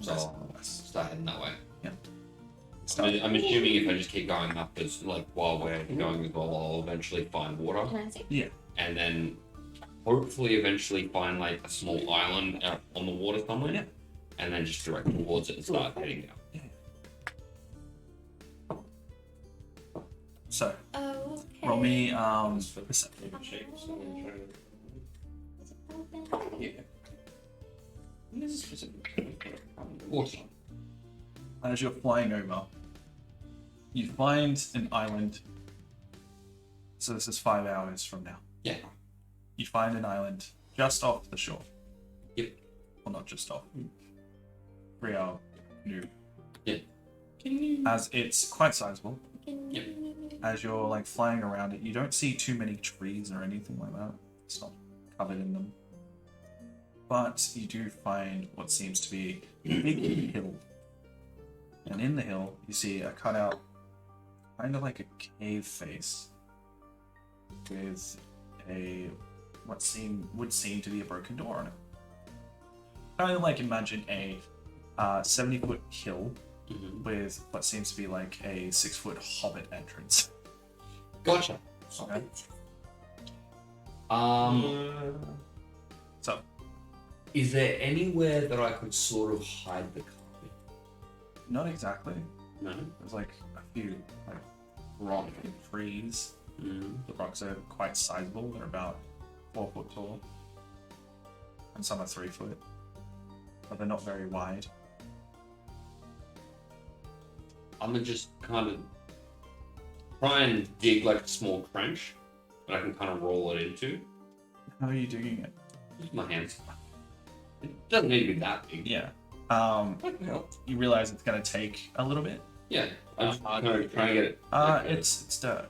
So rises to I'll the west. start heading that way. Yeah. I'm assuming if I just keep going up, as like while we're going as well, I'll eventually find water, Can I see? Yeah. and then hopefully eventually find like a small island out on the water somewhere, Yeah. and then just direct towards it and start heading down. So Okay. roll me That's for the perception. favorite shape, so I'm trying to- Yeah. This is specific. 14. As you're flying over, you find an island. So this is 5 hours from now. Yeah. You find an island just off the shore. Yep. Well, not just off. 3 hour canoe. Yeah. As it's quite sizable. Yep. As you're like flying around it, you don't see too many trees or anything like that. It's not covered in them. But you do find what seems to be a big hill. And in the hill, you see a cutout, kind of like a cave face, with what would seem to be a broken door on it. Kind of like imagine a 70-foot hill with what seems to be like a 6-foot hobbit entrance. Gotcha. Okay. So Is there anywhere that I could sort of hide the carpet? not exactly. No. There's like a few like rock trees. The rocks are quite sizable. They're about 4 foot tall, and some are 3 foot, but they're not very wide. I'm gonna just kind of try and dig like a small trench that I can kind of roll it into. How are you digging it? Use my hands. It doesn't need to be that big. Yeah. That can help. You realize it's gonna take a little bit. Yeah. I'm just kind of trying to get it. It's dirt,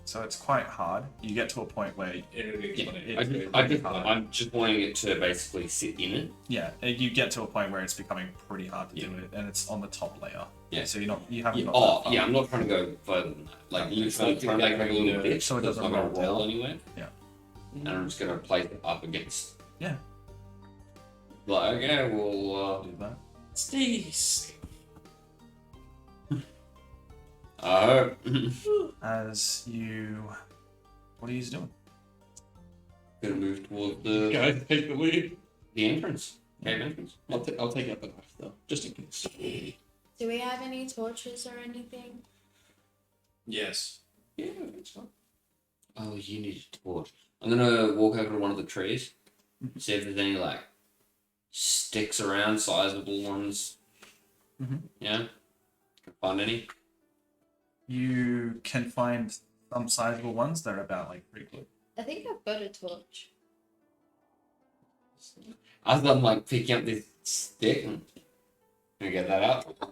so it's quite hard. You get to a point where It'll be Yeah, it's I'm just wanting it to basically sit in it. yeah, you get to a point where it's becoming pretty hard to do it, and it's on the top layer. Yeah. So you haven't. Yeah, got that far. yeah, I'm not trying to go further than that. Like, literally trying to make like a little bit so it doesn't I'm gonna roll roll down. anywhere. Yeah. And I'm just gonna place it up against. Yeah. Like, okay, we'll Do that. Stace. I hope. As you, what are you doing? Gonna move towards the Guys, take the lead. entrance. Cave entrance. I'll take up the knife though, just in case. Do we have any torches or anything? Yes. Yeah, that's fine. Oh, you need a torch. I'm gonna walk over to one of the trees, see if there's any like sticks around, sizable ones. Yeah. Can I find any? You can find some sizable ones. They're about like 3 foot. I think I've got a torch. As I'm like picking up this stick and gonna get that out.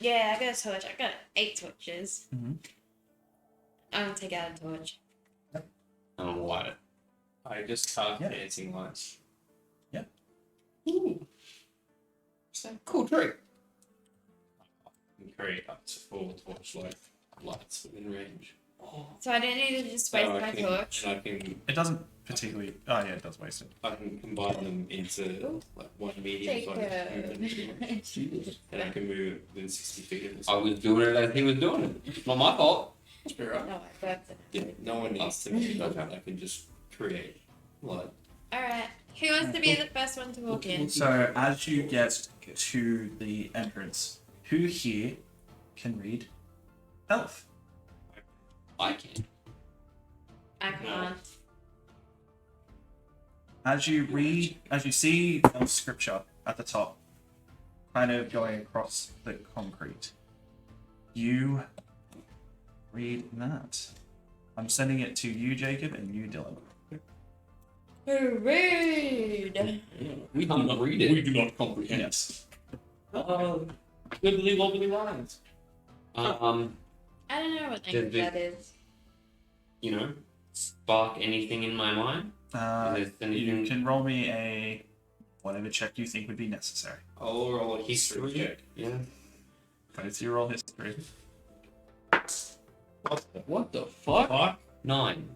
Yeah, I got a torch. I got 8 torches. Mhm. I'm gonna take out a torch. And I'm gonna light it. I just cast Yeah. dancing lights. Ooh. It's a cool trick. And create up to 4 torchlight lights within range. So I don't need to just waste So my torch. And I can It doesn't particularly. Oh yeah, it does waste it. I can combine them into like one medium Take so I can move them, and I can move it within 60 feet of this. I was doing it as he was doing it. It's not my fault. That's pretty right. No, I burnt it. Yeah, no one needs to move that. I can just create light. Alright. Who wants to be the first one to walk in? So as you get to the entrance, who here can read Elf. I can. I can't. As you see Elf scripture at the top, kind of going across the concrete, you read that. I'm sending it to you, Jacob, and you, Dylan. Rude. We Can't do not read it. We do not comprehend. Yes. Wibbly wobbly lines. I don't know what language that is. You know, spark anything in my mind. Is there You anything- can roll me a whatever check you think would be necessary. I'll roll a history check. Yeah. Both your roll history. What the fuck? Fuck. 9.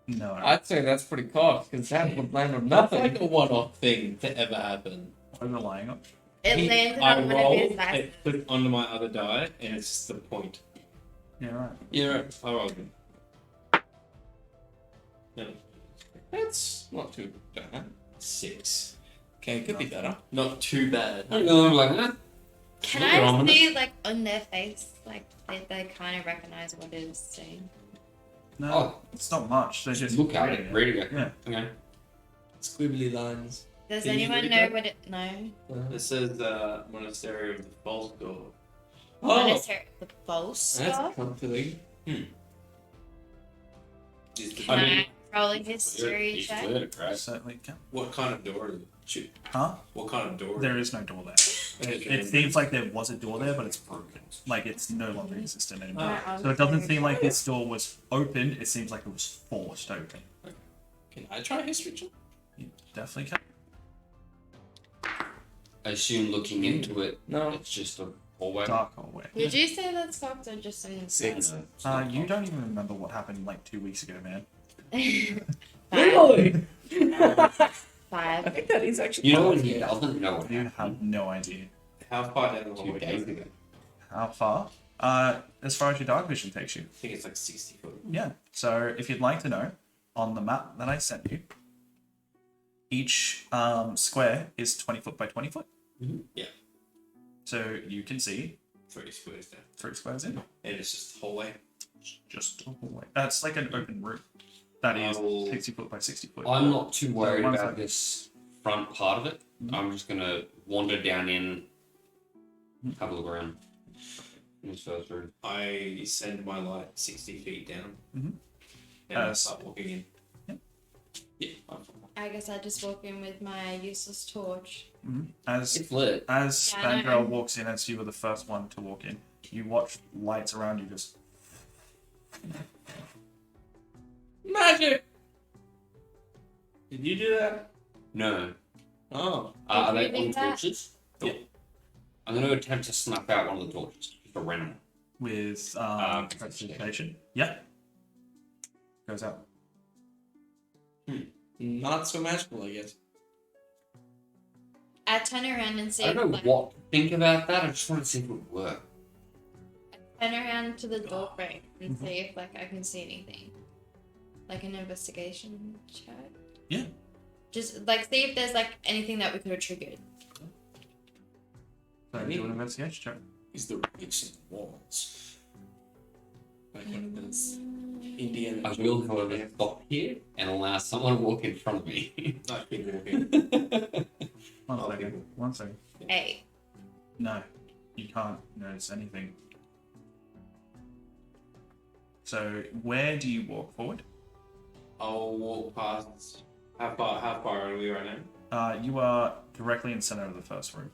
No. I'd say that's pretty cocked, because that would land on That's nothing. like a one-off thing to ever happen. What am I relying on? It landed I on one of roll, his dice. it put it onto my other die, and it's just the point. Yeah, right. Yeah, I rolled it. No, that's not too bad. 6. Okay, could be better. Not too bad. I'm like, huh? Can Look I around. see, like, on their face, like, they kind of recognize what it is saying? No, Oh. it's not much. They just Look at reading it. Reading it. Yeah. Okay. Squibbly lines. Does Can you anyone read know that? what it... No. It says Monastery of the False God. Oh, Monastery, the false that's god? comforting. Is the- Can I mean, I roll a history He's check? cleared it, right? certainly can. what kind of door is it? Huh? What kind of door? There is no door there. It seems like there was a door there, but it's broken. Like it's no longer existent anymore. Right, So it doesn't seem like this door was opened. It seems like it was forced open. Can I try history check? You definitely can. I assume looking into it, No. it's just a hallway. Dark hallway. Would you say that's fucked or just in... 6. You don't even remember what happened like 2 weeks ago, man. Really? I 5. think that is actually. You know when he doesn't know what You happened have no idea. How far down the 2 hallway? days I ago. How far? As far as your dark vision takes you. think it's like 60 foot. Yeah. So if you'd like to know, on the map that I sent you, each square is 20 foot by 20 foot. Mhm. Yeah. So you can see 3 squares down. 3 squares in. And it's just a hallway. Just a hallway. That's like an open room. That is Oh. 60 foot by 60 foot. I'm not too worried one's about like- this front part of it. I'm just gonna wander down in, have a look around. In this first room. I send my light 60 feet down. Mhm. And I As- start walking in. Yeah, I'm fine. I guess I just walk in with my useless torch. As It's lit. as Yeah, I know. Fangirl walks in, as you were the first one to walk in, you watch lights around you just. Magic! Did you do that? No. Oh. Are Did they you do on that? torches? Yeah. I'm gonna attempt to snuff out one of the torches. Just a random. With precipitation. Yeah. Goes out. Not so magical, I guess. I turn around and see I don't know like, what to think about that. I just want to see if it would work. turn around to the door frame and see if like I can see anything. Like an investigation check. Yeah. Just like see if there's like anything that we could have triggered. So do an investigation check. Is the reach in the walls? Like one of those Indiana I will, Jones however, games. stop here and allow someone to walk in front of me. I keep walking. One Oh, second. people. 1 second. 8. No, you can't notice anything. So where do you walk forward? I'll walk past. How far are we right now? You are directly in center of the first room.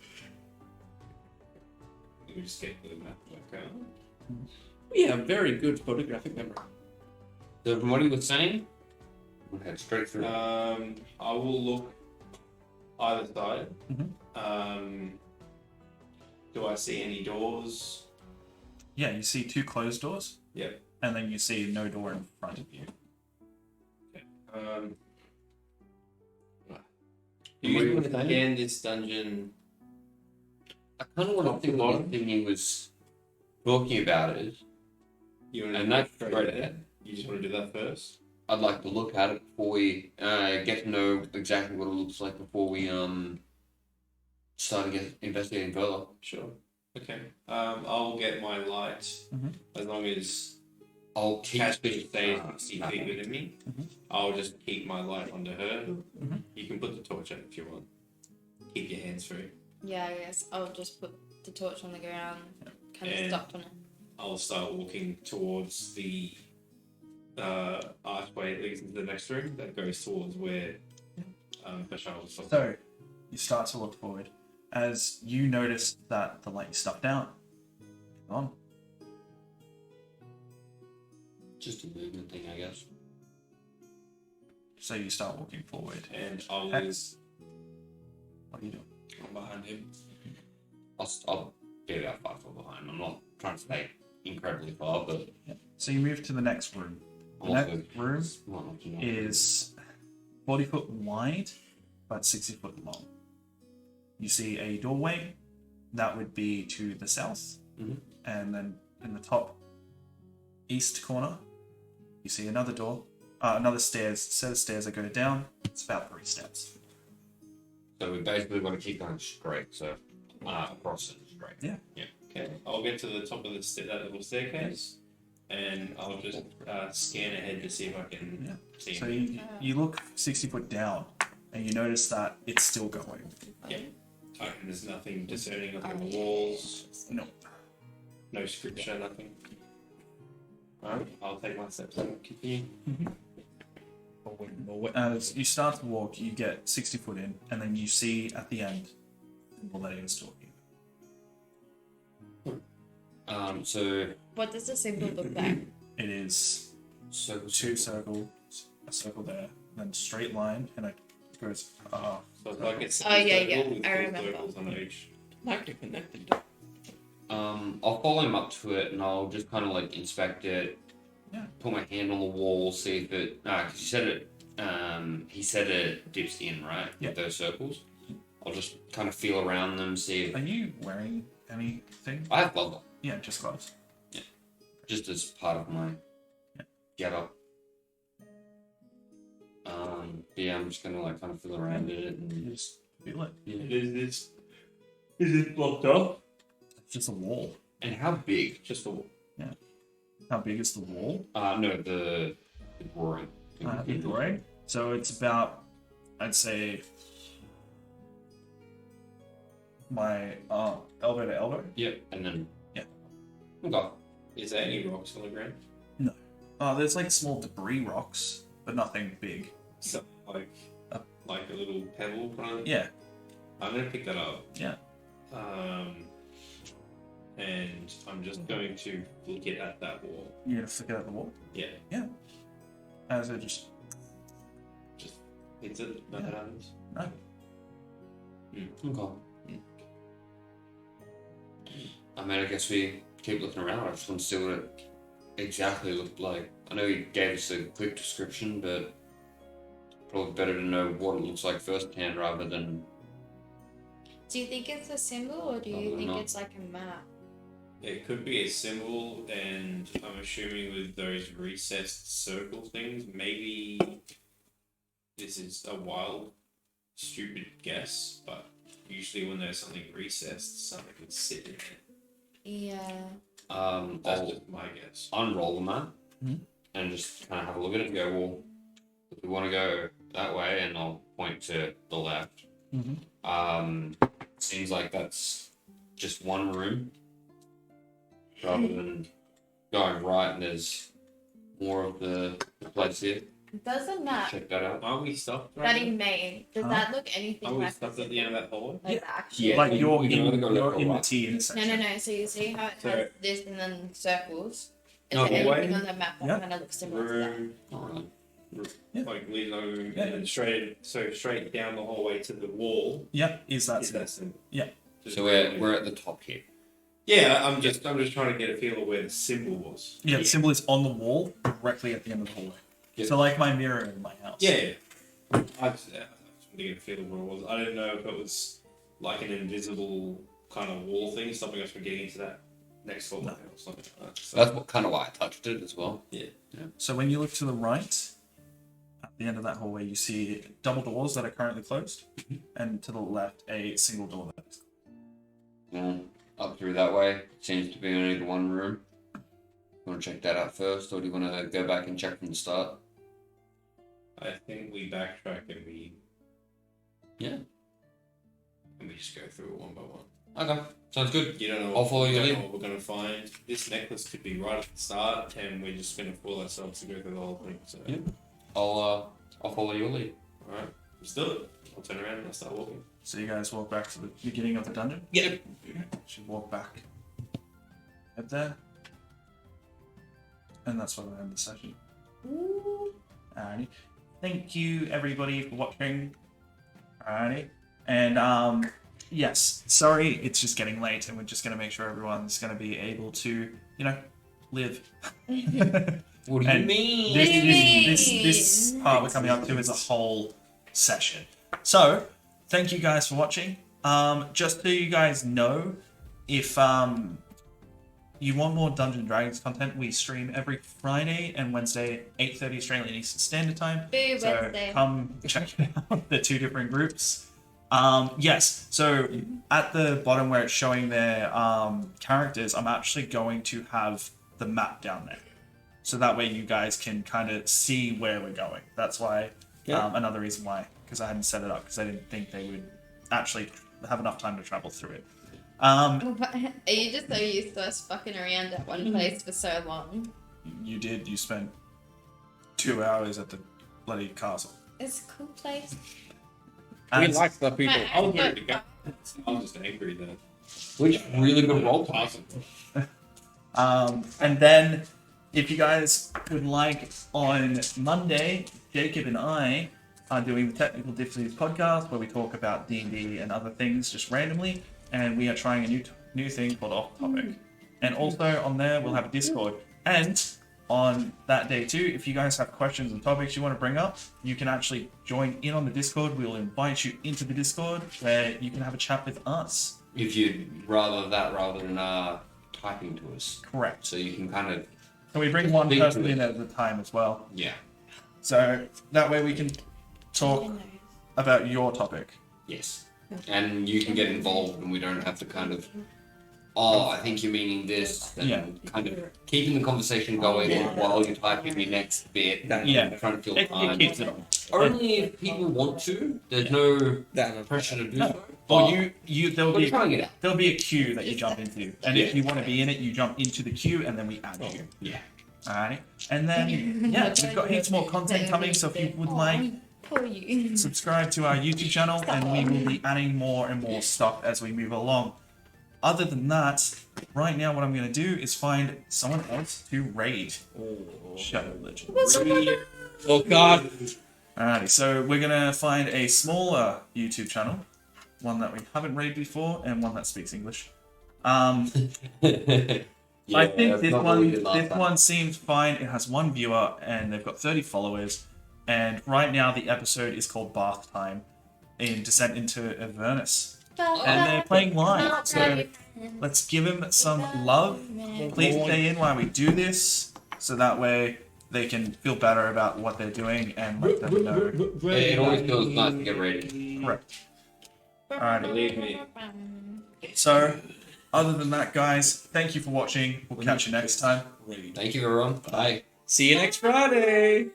Let me just get the map back out. We have very good photographic memory. So from what he was saying, we'll head straight through. I will look either side. Mhm. Do I see any doors? Yeah, you see 2 closed doors. Yep. And then you see no door in front of you. Do you What do you want to think? scan this dungeon? I kind of want to think what the thing he was talking about is, You want to and go that's straight straight there? ahead. You just want to do that first? I'd like to look at it before we get to know exactly what it looks like before we start investigating further. Sure. Okay. I'll get my light Mhm. as long as I'll keep Casper stays uh, 60 feet with me. Mhm. I'll just keep my light onto her. Mhm. You can put the torch out if you want. Keep your hands free. Yeah, I guess I'll just put the torch on the ground, kind of And- stopped on it. I'll start walking towards the archway that leads into the next room that goes towards where Bashar was talking. So you start to look forward as you notice that the light is stuffed out. On. just a movement thing, I guess. So you start walking forward. And I'll Hex. What are you doing? I'm behind him. I'll be about 5 foot behind. I'm not trying to stay incredibly far, but So you move to the next room. I'm The also next room smart enough to know. is 40 foot wide, but 60 foot long. You see a doorway that would be to the south, Mhm. and then in the top east corner, you see another door, another set of stairs that go down. It's about 3 steps. So we basically want to keep going straight, so across and straight. Yeah. Okay. I'll get to the top of that little staircase, and I'll just scan ahead to see if I can see So him. you look 60 foot down, and you notice that it's still going. And there's nothing discerning on the walls, No. no scripture, nothing. Alright, I'll take my steps and continue. As you start to walk, you get 60 foot in, and then you see at the end the lady was talking. So What does the symbol look like? It is circle, 2 circles, a circle there, then straight line, and it goes So it's like it's Oh, yeah, yeah, with I 4 remember. circles on each. Like to connect the dots. I'll follow him up to it, and I'll just kind of like inspect it. Yeah. Put my hand on the wall, see if it. Because you said it. He said it dips in, right? Yeah. With those circles. I'll just kind of feel around them, see if Are you wearing anything? I have leather, Yeah, just gloves. just as part of my get up. Yeah, I'm just gonna like kind of feel around it You and just feel it. Is it blocked off? It's just a wall. and how big? Just a How big is the wall? No, the drawing. The drawing. So it's about, I'd say, my elbow to elbow. Yep, and then Yeah. Okay. Is there any rocks on the ground? There's like small debris rocks, but nothing big. So, like a little pebble kind of. Yeah. I'm gonna pick that up. Yeah. And I'm just going to flick it at that wall. You're gonna flick it at the wall. Yeah. As it just Hits it. Nothing happens. no. Okay. I mean, I guess we keep looking around. I just want to see what it exactly looked like. I know he gave us a quick description, but probably better to know what it looks like firsthand rather than. Do you think it's a symbol or do you Probably think not. it's like a map? It could be a symbol, and I'm assuming with those recessed circle things, maybe this is a wild, stupid guess, but usually when there's something recessed, something can sit in it. Yeah. That's I'll just my guess. unroll the map Mhm. and just kind of have a look at it and go, well, if we want to go that way, and I'll point to the left. Mhm. Seems like that's just one room rather than going right and there's more of the place here. Does the map Check that out. Are we stopped that right he now? made, does Huh? that look anything Are we like stopped the at the end symbol? of that hallway? Like the actual Yeah. Like we- you're we can either go left you're or in the right. T intersection. No. So you see how it So- has this and then circles? Is No, there the way- anything on the map that Yeah. kind of looks similar to that? Room, Alright. Yeah. like leading over, Yeah. and then straight down the hallway to the wall. Yep, is that Is that symbol? Yeah. Just So we're at the top here. Yeah, I'm just trying to get a feel of where the symbol was. Yeah, the symbol is on the wall directly at the end of the hallway. Yeah. So like my mirror in my house. Yeah. I just wanted to get a feel of where it was. I didn't know if it was like an invisible kind of wall thing, stopping us from getting into that next hallway or something like that. So, That's kind of why I touched it as well. So when you look to the right, at the end of that hallway, you see double doors that are currently closed, and to the left, a single door that is. up through that way. Seems to be only the one room. You want to check that out first, or do you want to go back and check from the start? I think we backtrack and we just go through it one by one. Okay, sounds good. You don't know. I'll follow you your don't lead. know what we're gonna find. This necklace could be right at the start, and we're just gonna fool ourselves to go through the whole thing. So, Yeah. I'll follow your lead. all right, let's do it. I'll turn around and I'll start walking. So you guys walk back to the beginning of the dungeon? Yeah. Should walk back. Head there. And that's where we end the session. Alrighty. Thank you everybody for watching. Alrighty. And yes, sorry it's just getting late and we're just gonna make sure everyone's gonna be able to, live. What do you And mean? This part we're coming up to is a whole session. So, thank you guys for watching. Just so you guys know, if you want more Dungeons & Dragons content, we stream every Friday and Wednesday, 8:30 Australian Eastern Standard Time. Boo, So Wednesday. come check it out. The two different groups. Yes, so at the bottom where it's showing their characters, I'm actually going to have the map down there. So that way you guys can kind of see where we're going. That's why, another reason why, because I hadn't set it up, because I didn't think they would actually have enough time to travel through it. Are you just so used to us fucking around at one place for so long? You did, you spent 2 hours at the bloody castle. It's a cool place. We And- like the people. I I was thought- ready to go. I was just angry then. Which really good role play. Awesome. And then, if you guys would like, on Monday, Jacob and I are doing the Technical Difficulties podcast where we talk about D&D and other things just randomly, and we are trying a new thing called Off Topic. And also on there, we'll have a Discord. And on that day too, if you guys have questions and topics you want to bring up, you can actually join in on the Discord. We'll invite you into the Discord where you can have a chat with us. If you'd rather that rather than typing to us. Correct. So you can kind of, So we bring one Speak person to in it. at a time as well. yeah. So that way we can talk about your topic. Yes. And you can get involved and we don't have to kind of, oh, I think you're meaning this, and Yeah. kind of keeping the conversation going while you're typing your next bit. Yeah. Trying to fill It time. keeps it on. Only if people want to. There's no That pressure to do No. so. Or but there'll we're be trying it out. there'll be a queue that you jump into, and if you want to be in it, you jump into the queue, and then we add you. Yeah. Alright, and then we've got heaps more content coming. So if you would like, Poor you. subscribe to our YouTube channel, and we will be adding more and more stuff as we move along. Other than that, right now what I'm going to do is find someone else to raid. Shadow Legends. Oh God. Alrighty, so we're going to find a smaller YouTube channel, one that we haven't raided before, and one that speaks English. I think this one seems fine. It has one viewer, and they've got 30 followers. And right now the episode is called Bath Time in Descent into Avernus. And they're playing live, so let's give them some love. Please stay in while we do this, so that way they can feel better about what they're doing and let them know. It always feels nice to get ready. Correct. Alright. Believe me. So, other than that, guys, thank you for watching. We'll catch you next time. Thank you, everyone. Bye. See you next Friday.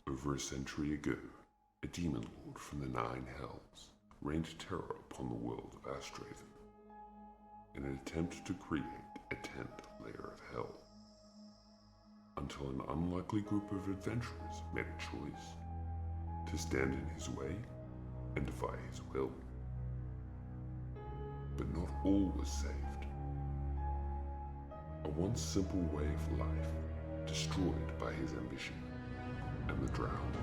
Over a century ago, a demon lord from the Nine Hells rained terror upon the world of Astraven in an attempt to create a 10th layer of hell, until an unlikely group of adventurers made a choice to stand in his way and defy his will. But not all was saved. A once simple way of life destroyed by his ambition, and the drowned,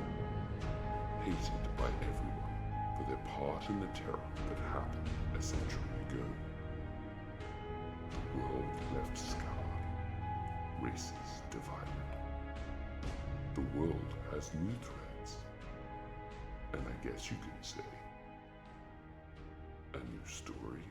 hated by everyone for their part in the terror that happened a century ago. The world left scarred, races divided. The world has new threats, and I guess you could say, a new story.